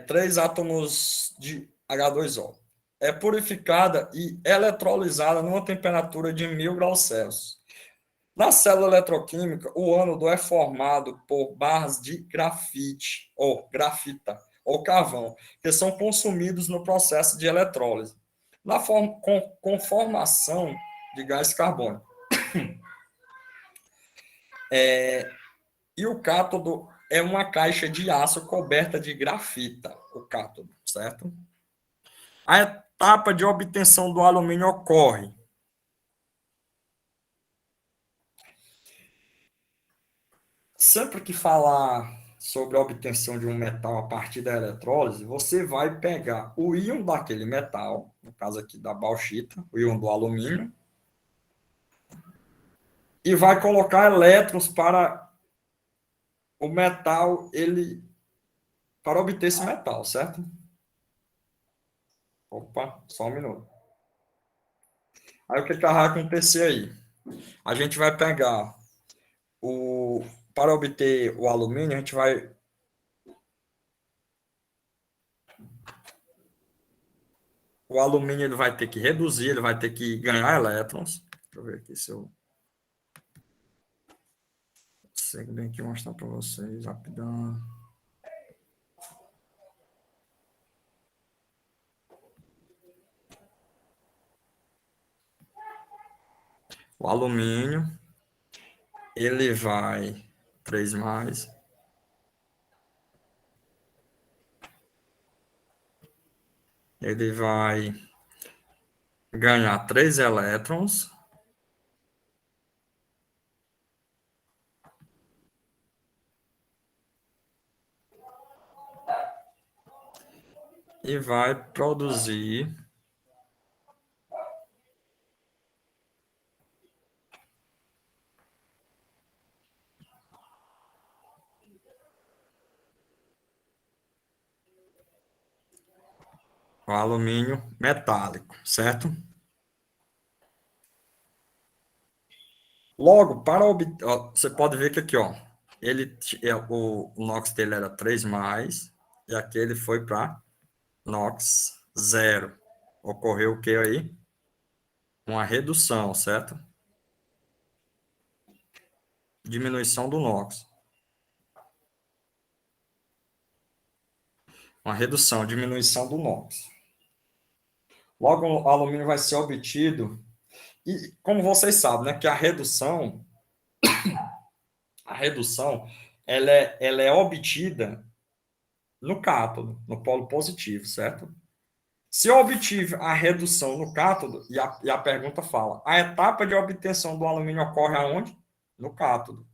Speaker 3: 3 átomos de H2O. É purificada e eletrolizada numa temperatura de 1000 graus Celsius. Na célula eletroquímica, o ânodo é formado por barras de grafite, ou grafita, ou carvão, que são consumidos no processo de eletrólise, com formação de gás carbônico. E o cátodo é uma caixa de aço coberta de grafita, o cátodo, certo? A etapa de obtenção do alumínio ocorre sempre que falar sobre a obtenção de um metal a partir da eletrólise, você vai pegar o íon daquele metal, no caso aqui da bauxita, o íon do alumínio, e vai colocar elétrons para o metal, para obter esse metal, certo? Opa, só um minuto. Aí o que vai acontecer aí? A gente vai pegar para obter o alumínio, a gente vai o alumínio ele vai ter que reduzir, ele vai ter que ganhar elétrons. Deixa eu ver aqui se eu consigo bem aqui mostrar para vocês rapidão. O alumínio, ele vai 3+, ele vai ganhar 3 elétrons, e vai produzir o alumínio metálico, certo? Logo, para obter, você pode ver que aqui, ó, o NOx dele era 3+, e aqui ele foi para NOx 0. Ocorreu o que aí? Uma redução, certo? Diminuição do NOx. Uma redução, diminuição do NOx. Logo, o alumínio vai ser obtido. E, como vocês sabem, né, que a redução ela é obtida no cátodo, no polo positivo, certo? Se eu obtive a redução no cátodo, e a pergunta fala, a etapa de obtenção do alumínio ocorre aonde? No cátodo.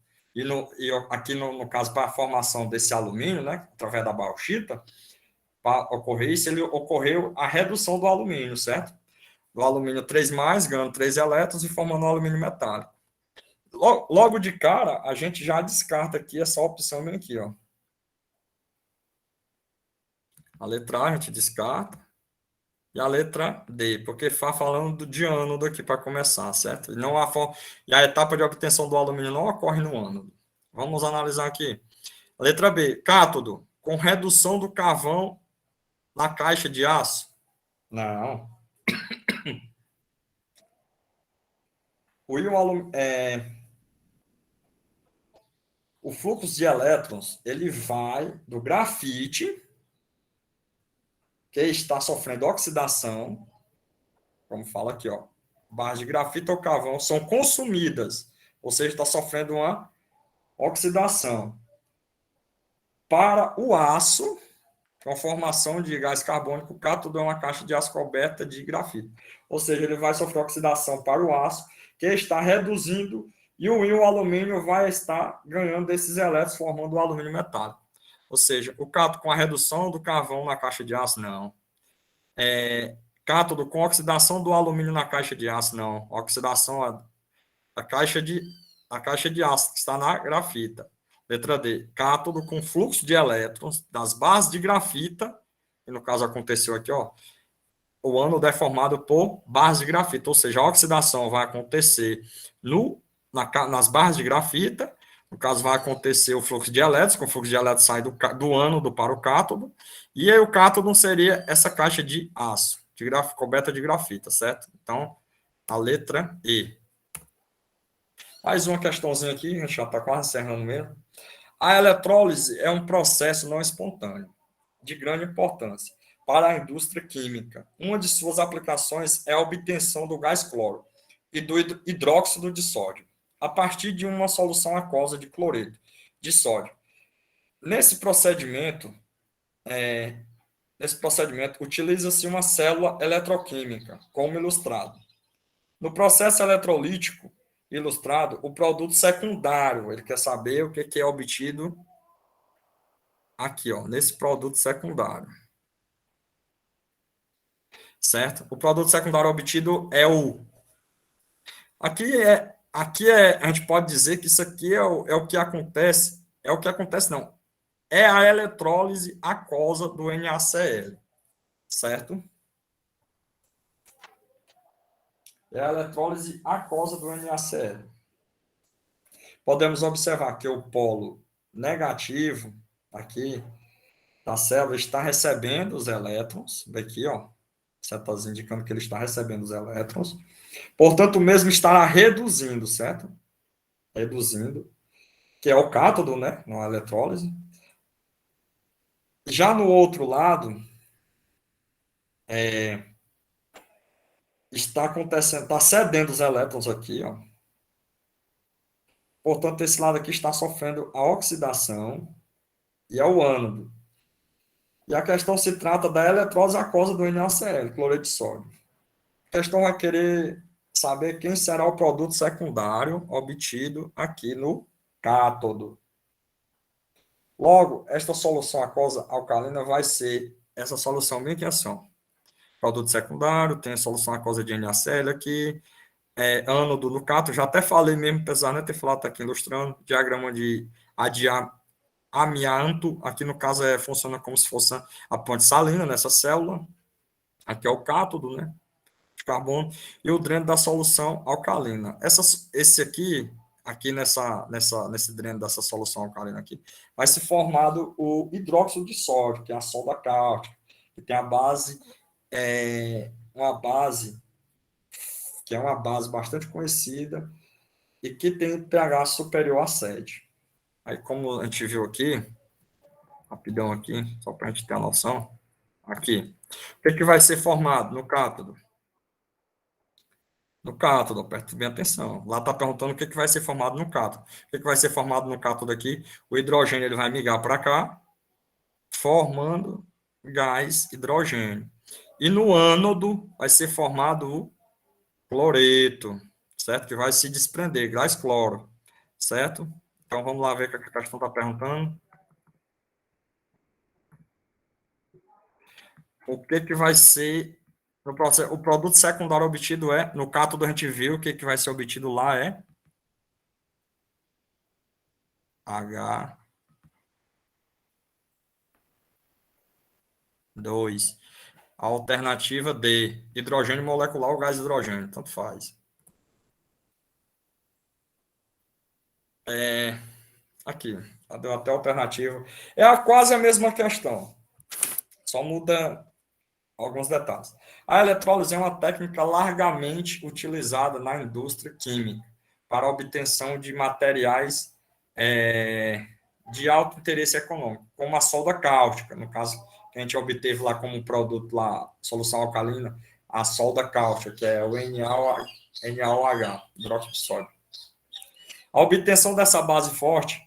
Speaker 3: Aqui, no caso, para a formação desse alumínio, né, através da bauxita, para ocorrer isso, ele ocorreu a redução do alumínio, certo? Do alumínio 3+, ganhando 3 elétrons e formando um alumínio metálico. Logo de cara, a gente já descarta aqui essa opção bem aqui, ó. A letra A a gente descarta. E a letra D, porque está falando de ânodo aqui para começar, certo? E a etapa de obtenção do alumínio não ocorre no ânodo. Vamos analisar aqui. Letra B, cátodo, com redução do carvão na caixa de aço? Não. O fluxo de elétrons, ele vai do grafite, que está sofrendo oxidação, como fala aqui, ó, barras de grafite ou carvão são consumidas, ou seja, está sofrendo uma oxidação. Para o aço, com a formação de gás carbônico, o cátodo é uma caixa de aço coberta de grafite. Ou seja, ele vai sofrer oxidação para o aço, que está reduzindo, e o íon alumínio vai estar ganhando desses elétrons, formando o alumínio metálico. Ou seja, o cátodo com a redução do carvão na caixa de aço, não. Cátodo com oxidação do alumínio na caixa de aço, não. Oxidação da caixa de aço, que está na grafita. Letra D, cátodo com fluxo de elétrons das barras de grafita, que no caso aconteceu aqui, ó, o ânodo é formado por barras de grafita, ou seja, a oxidação vai acontecer nas barras de grafita, no caso vai acontecer o fluxo de elétrons, que o fluxo de elétrons sai do ânodo para o cátodo, e aí o cátodo seria essa caixa de aço, coberta de grafita, certo? Então, a letra E. Mais uma questãozinha aqui, a gente já está quase encerrando mesmo. A eletrólise é um processo não espontâneo, de grande importância para a indústria química. Uma de suas aplicações é a obtenção do gás cloro e do hidróxido de sódio, a partir de uma solução aquosa de cloreto de sódio. Nesse procedimento utiliza-se uma célula eletroquímica, como ilustrado. No processo eletrolítico ilustrado, o produto secundário, ele quer saber o que é obtido aqui, ó, nesse produto secundário. Certo? O produto secundário obtido é o... Aqui a gente pode dizer que isso aqui é o que acontece, não, é a eletrólise aquosa do NaCl, certo? É a eletrólise aquosa do NaCl. Podemos observar que o polo negativo aqui da célula está recebendo os elétrons, daqui, ó, setazinho indicando que ele está recebendo os elétrons. Portanto, o mesmo estará reduzindo, certo? Reduzindo, que é o cátodo, né? Não a eletrólise. Já no outro lado, está acontecendo, está cedendo os elétrons aqui, ó. Portanto, esse lado aqui está sofrendo a oxidação e é o ânodo. E a questão se trata da eletrólise aquosa do NaCl, cloreto de sódio. A questão vai querer saber quem será o produto secundário obtido aqui no cátodo. Logo, esta solução aquosa alcalina vai ser essa solução bem aqui assim, ó. Produto secundário, tem a solução aquosa de NaCl aqui, ânodo no cátodo, já até falei mesmo, apesar de não ter falado aqui ilustrando, diagrama de amianto, aqui no caso funciona como se fosse a ponte salina nessa célula, aqui é o cátodo, né, de carbono, e o dreno da solução alcalina. Esse aqui nesse dreno dessa solução alcalina aqui, vai se formado o hidróxido de sódio, que é a soda cáustica, que tem a base, que é uma base bastante conhecida e que tem pH superior a 7. Aí, como a gente viu aqui, rapidão aqui, só para a gente ter a noção, aqui, o que vai ser formado no cátodo? No cátodo, preste bem atenção. Lá está perguntando o que vai ser formado no cátodo. O que vai ser formado no cátodo aqui? O hidrogênio ele vai migrar para cá, formando gás hidrogênio. E no ânodo vai ser formado o cloreto, certo? Que vai se desprender, gás cloro, certo? Então, vamos lá ver o que a questão está perguntando. O que vai ser no processo? O produto secundário obtido no cátodo a gente viu, o que vai ser obtido lá é H2. A alternativa D, hidrogênio molecular ou gás hidrogênio, tanto faz. Aqui, deu até alternativa. É quase a mesma questão, só muda alguns detalhes. A eletrólise é uma técnica largamente utilizada na indústria química para a obtenção de materiais de alto interesse econômico, como a solda cáustica, no caso que a gente obteve lá como produto lá, solução alcalina, a solda cáustica, que é o NaOH, hidróxido de sódio. A obtenção dessa base forte,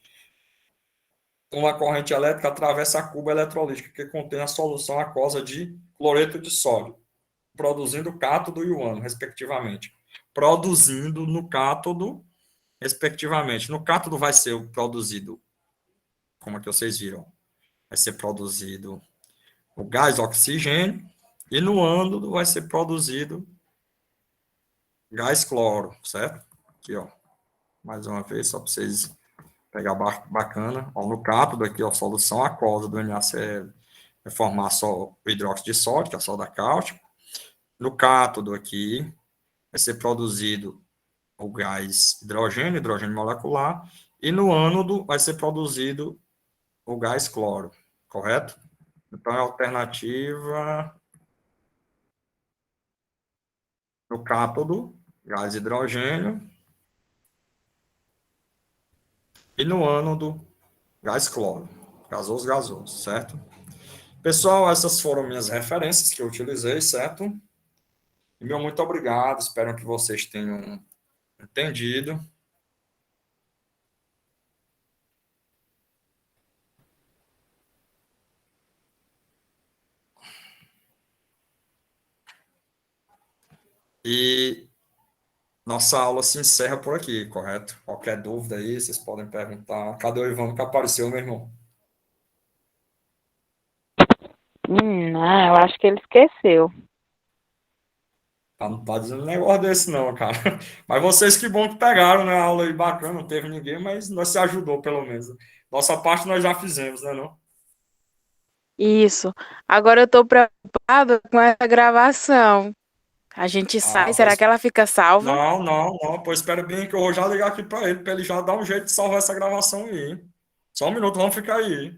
Speaker 3: uma corrente elétrica atravessa a cuba eletrolítica que contém a solução aquosa de cloreto de sódio, produzindo o cátodo e o ânodo, respectivamente. Produzindo no cátodo, respectivamente. No cátodo vai ser produzido, como é que vocês viram, vai ser produzido o gás oxigênio e no ânodo vai ser produzido gás cloro, certo? Aqui, ó, mais uma vez, só para vocês pegar bacana. Ó, no cátodo aqui, ó, a solução aquosa do NaCl vai formar só o hidróxido de sódio, que é a soda cáustica. No cátodo aqui vai ser produzido o gás hidrogênio, hidrogênio molecular, e no ânodo vai ser produzido o gás cloro, correto? Então, é a alternativa no cátodo, gás hidrogênio, e no ânodo, gás cloro, gasoso, gasoso, certo? Pessoal, essas foram minhas referências que eu utilizei, certo? E meu muito obrigado, espero que vocês tenham entendido. E nossa aula se encerra por aqui, correto? Qualquer dúvida aí, vocês podem perguntar. Cadê o Ivan que apareceu, meu irmão?
Speaker 2: Não, eu acho que ele esqueceu.
Speaker 3: Não tá dizendo um negócio desse não, cara. Mas vocês que bom que pegaram, né? A aula aí bacana, não teve ninguém, mas nós se ajudou pelo menos. Nossa parte nós já fizemos, né, não?
Speaker 2: Isso. Agora eu tô preocupada com essa gravação. A gente sai,
Speaker 3: Ah,
Speaker 2: será que
Speaker 3: pois...
Speaker 2: ela fica salva?
Speaker 3: Não, não, não. Pois espera bem que eu vou já ligar aqui para ele já dar um jeito de salvar essa gravação aí. Só um minuto, vamos ficar aí.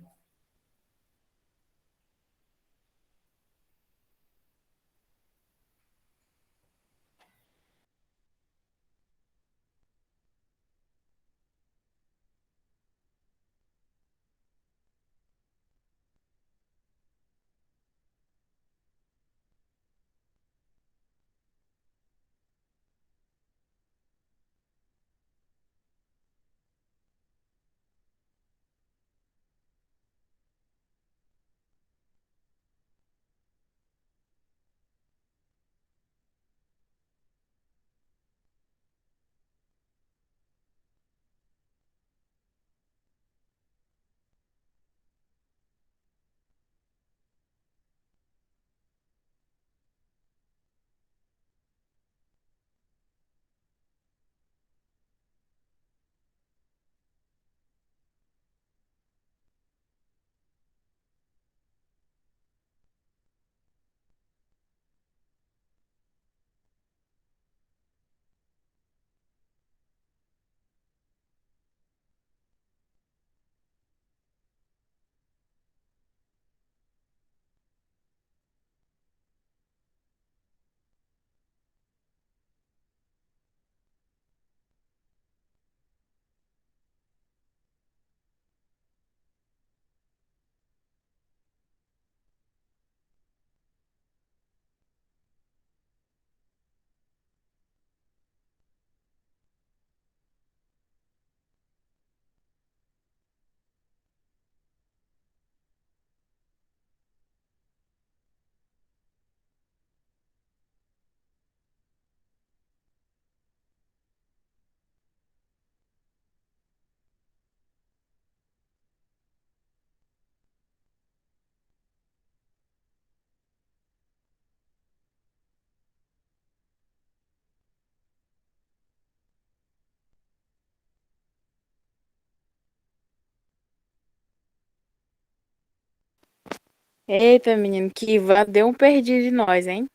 Speaker 2: Eita, menino, que Ivan deu um perdido de nós, hein?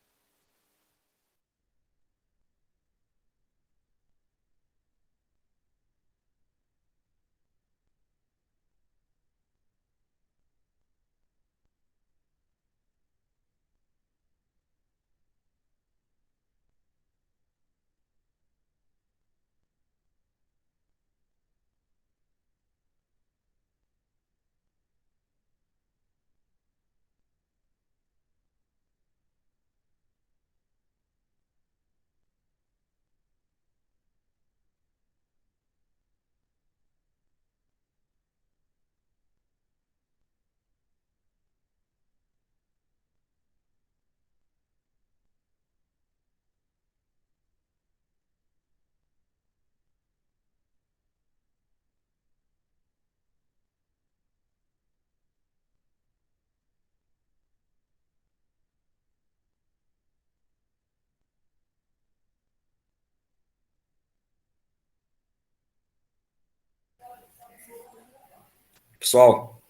Speaker 3: Pessoal,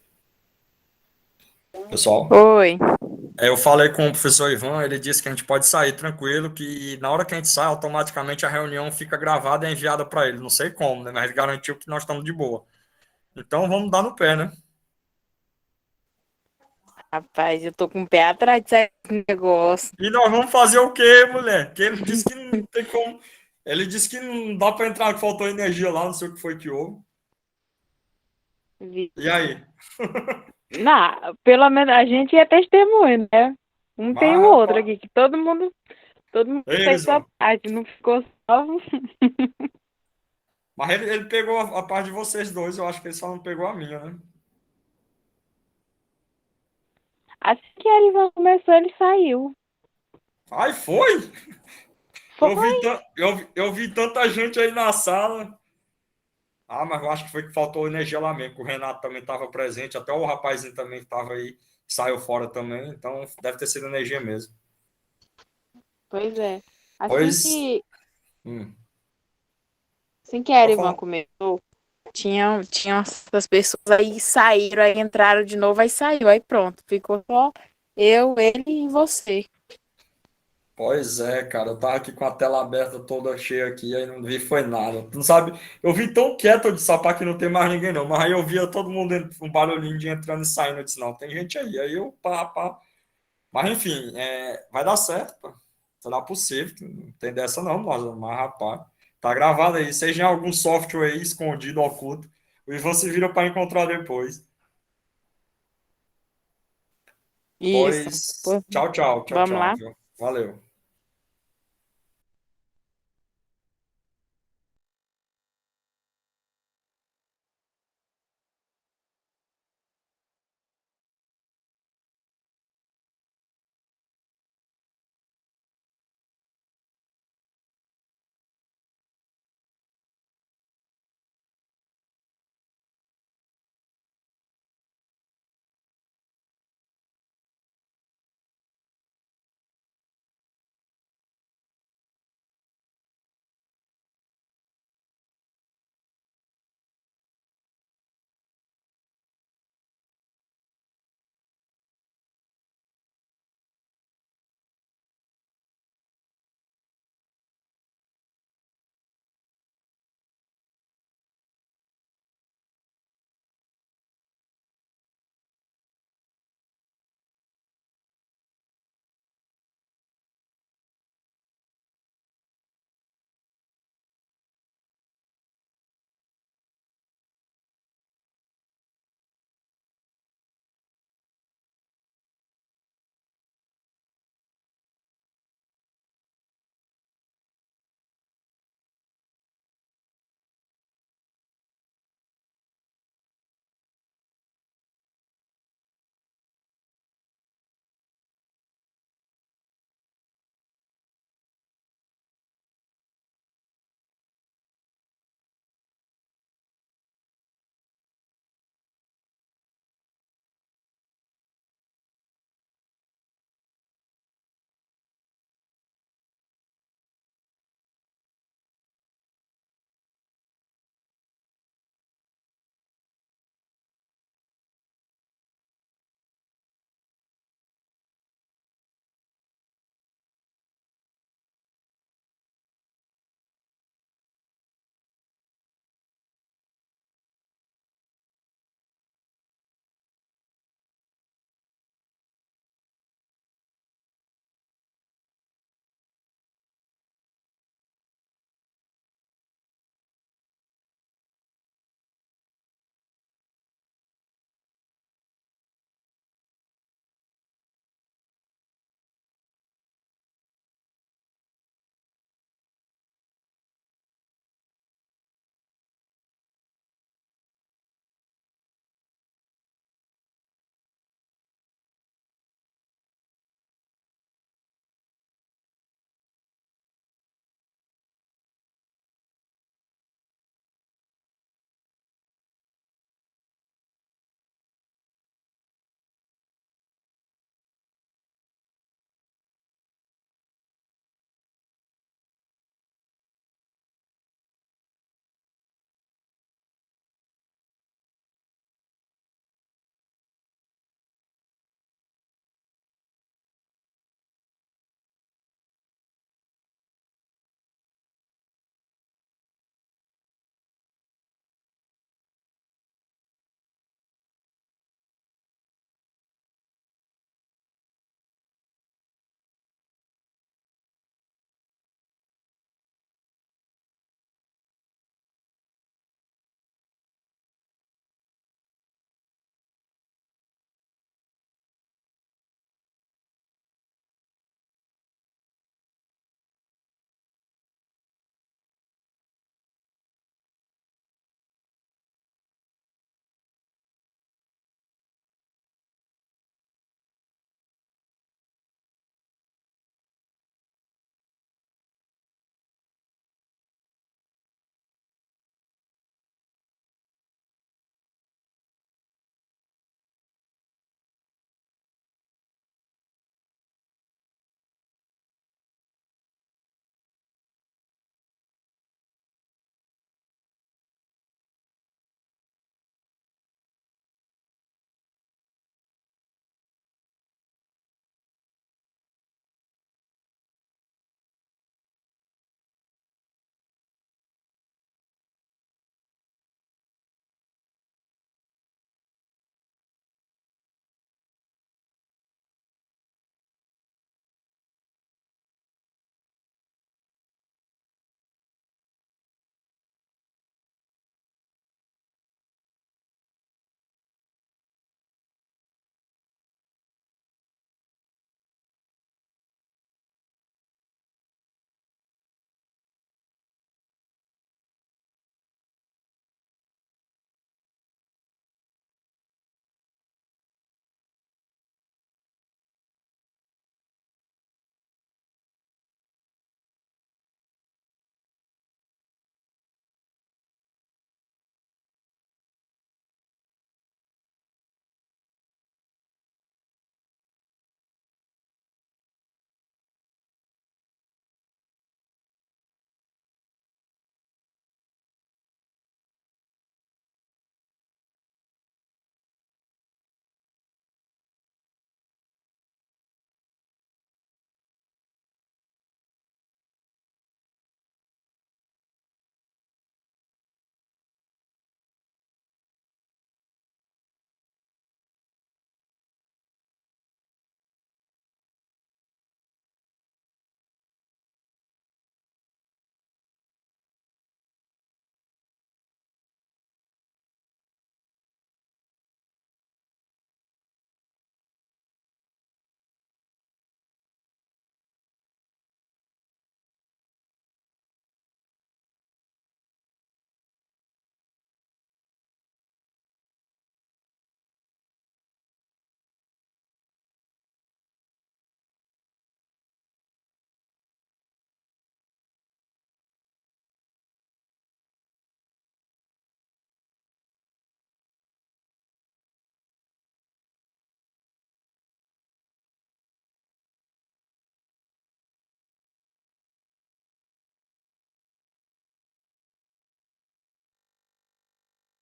Speaker 3: pessoal,
Speaker 2: Oi.
Speaker 3: eu falei com o professor Ivan, ele disse que a gente pode sair tranquilo, que na hora que a gente sai, automaticamente a reunião fica gravada e é enviada para ele. Não sei como, né? Mas ele garantiu que nós estamos de boa. Então vamos dar no pé, né?
Speaker 2: Rapaz, eu tô com o pé atrás desse negócio.
Speaker 3: E nós vamos fazer o quê, mulher? Que ele disse que não tem como. Ele disse que não dá para entrar, que faltou energia lá, não sei o que foi que houve. E aí?
Speaker 2: Não, pelo menos a gente é testemunha, né? Um tem
Speaker 3: Mas,
Speaker 2: o outro
Speaker 3: rapaz,
Speaker 2: aqui, que todo mundo fez sua
Speaker 3: Elisman,
Speaker 2: parte, não ficou só.
Speaker 3: mas ele pegou a parte de vocês dois, eu acho que ele só não pegou a minha, né?
Speaker 2: Assim que a Ivan começou, ele saiu.
Speaker 3: Ai, foi?
Speaker 2: Foi.
Speaker 3: Eu vi tanta gente aí na sala. Ah, mas eu acho que foi que faltou energia lá mesmo, que o Renato também estava presente, até o rapazinho também que estava aí, saiu fora também, então deve ter sido energia mesmo.
Speaker 2: Pois é. Assim
Speaker 3: Pois,
Speaker 2: que,
Speaker 3: hum,
Speaker 2: assim que a
Speaker 3: pode
Speaker 2: Ivan
Speaker 3: falar.
Speaker 2: começou, tinham essas pessoas aí saíram, aí entraram de novo, aí saiu, aí pronto. Ficou só eu, ele e você.
Speaker 3: Pois é, cara, eu tava aqui com a tela aberta toda cheia aqui, aí não vi foi nada. Tu não sabe, eu vi tão quieto, eu disse, rapaz, que não tem mais ninguém não, mas aí eu via todo mundo, um barulhinho de entrando e saindo, eu disse, não, tem gente aí, aí eu, pá, pá. Mas enfim, vai dar certo, pô. Será possível, não tem dessa não, mas rapaz, tá gravado aí, seja em algum software aí, escondido, oculto, o Ivan se vira para encontrar depois.
Speaker 2: Isso.
Speaker 3: Pois,
Speaker 2: Pois,
Speaker 3: tchau, tchau, tchau,
Speaker 2: vamos
Speaker 3: tchau,
Speaker 2: lá?
Speaker 3: viu? Valeu.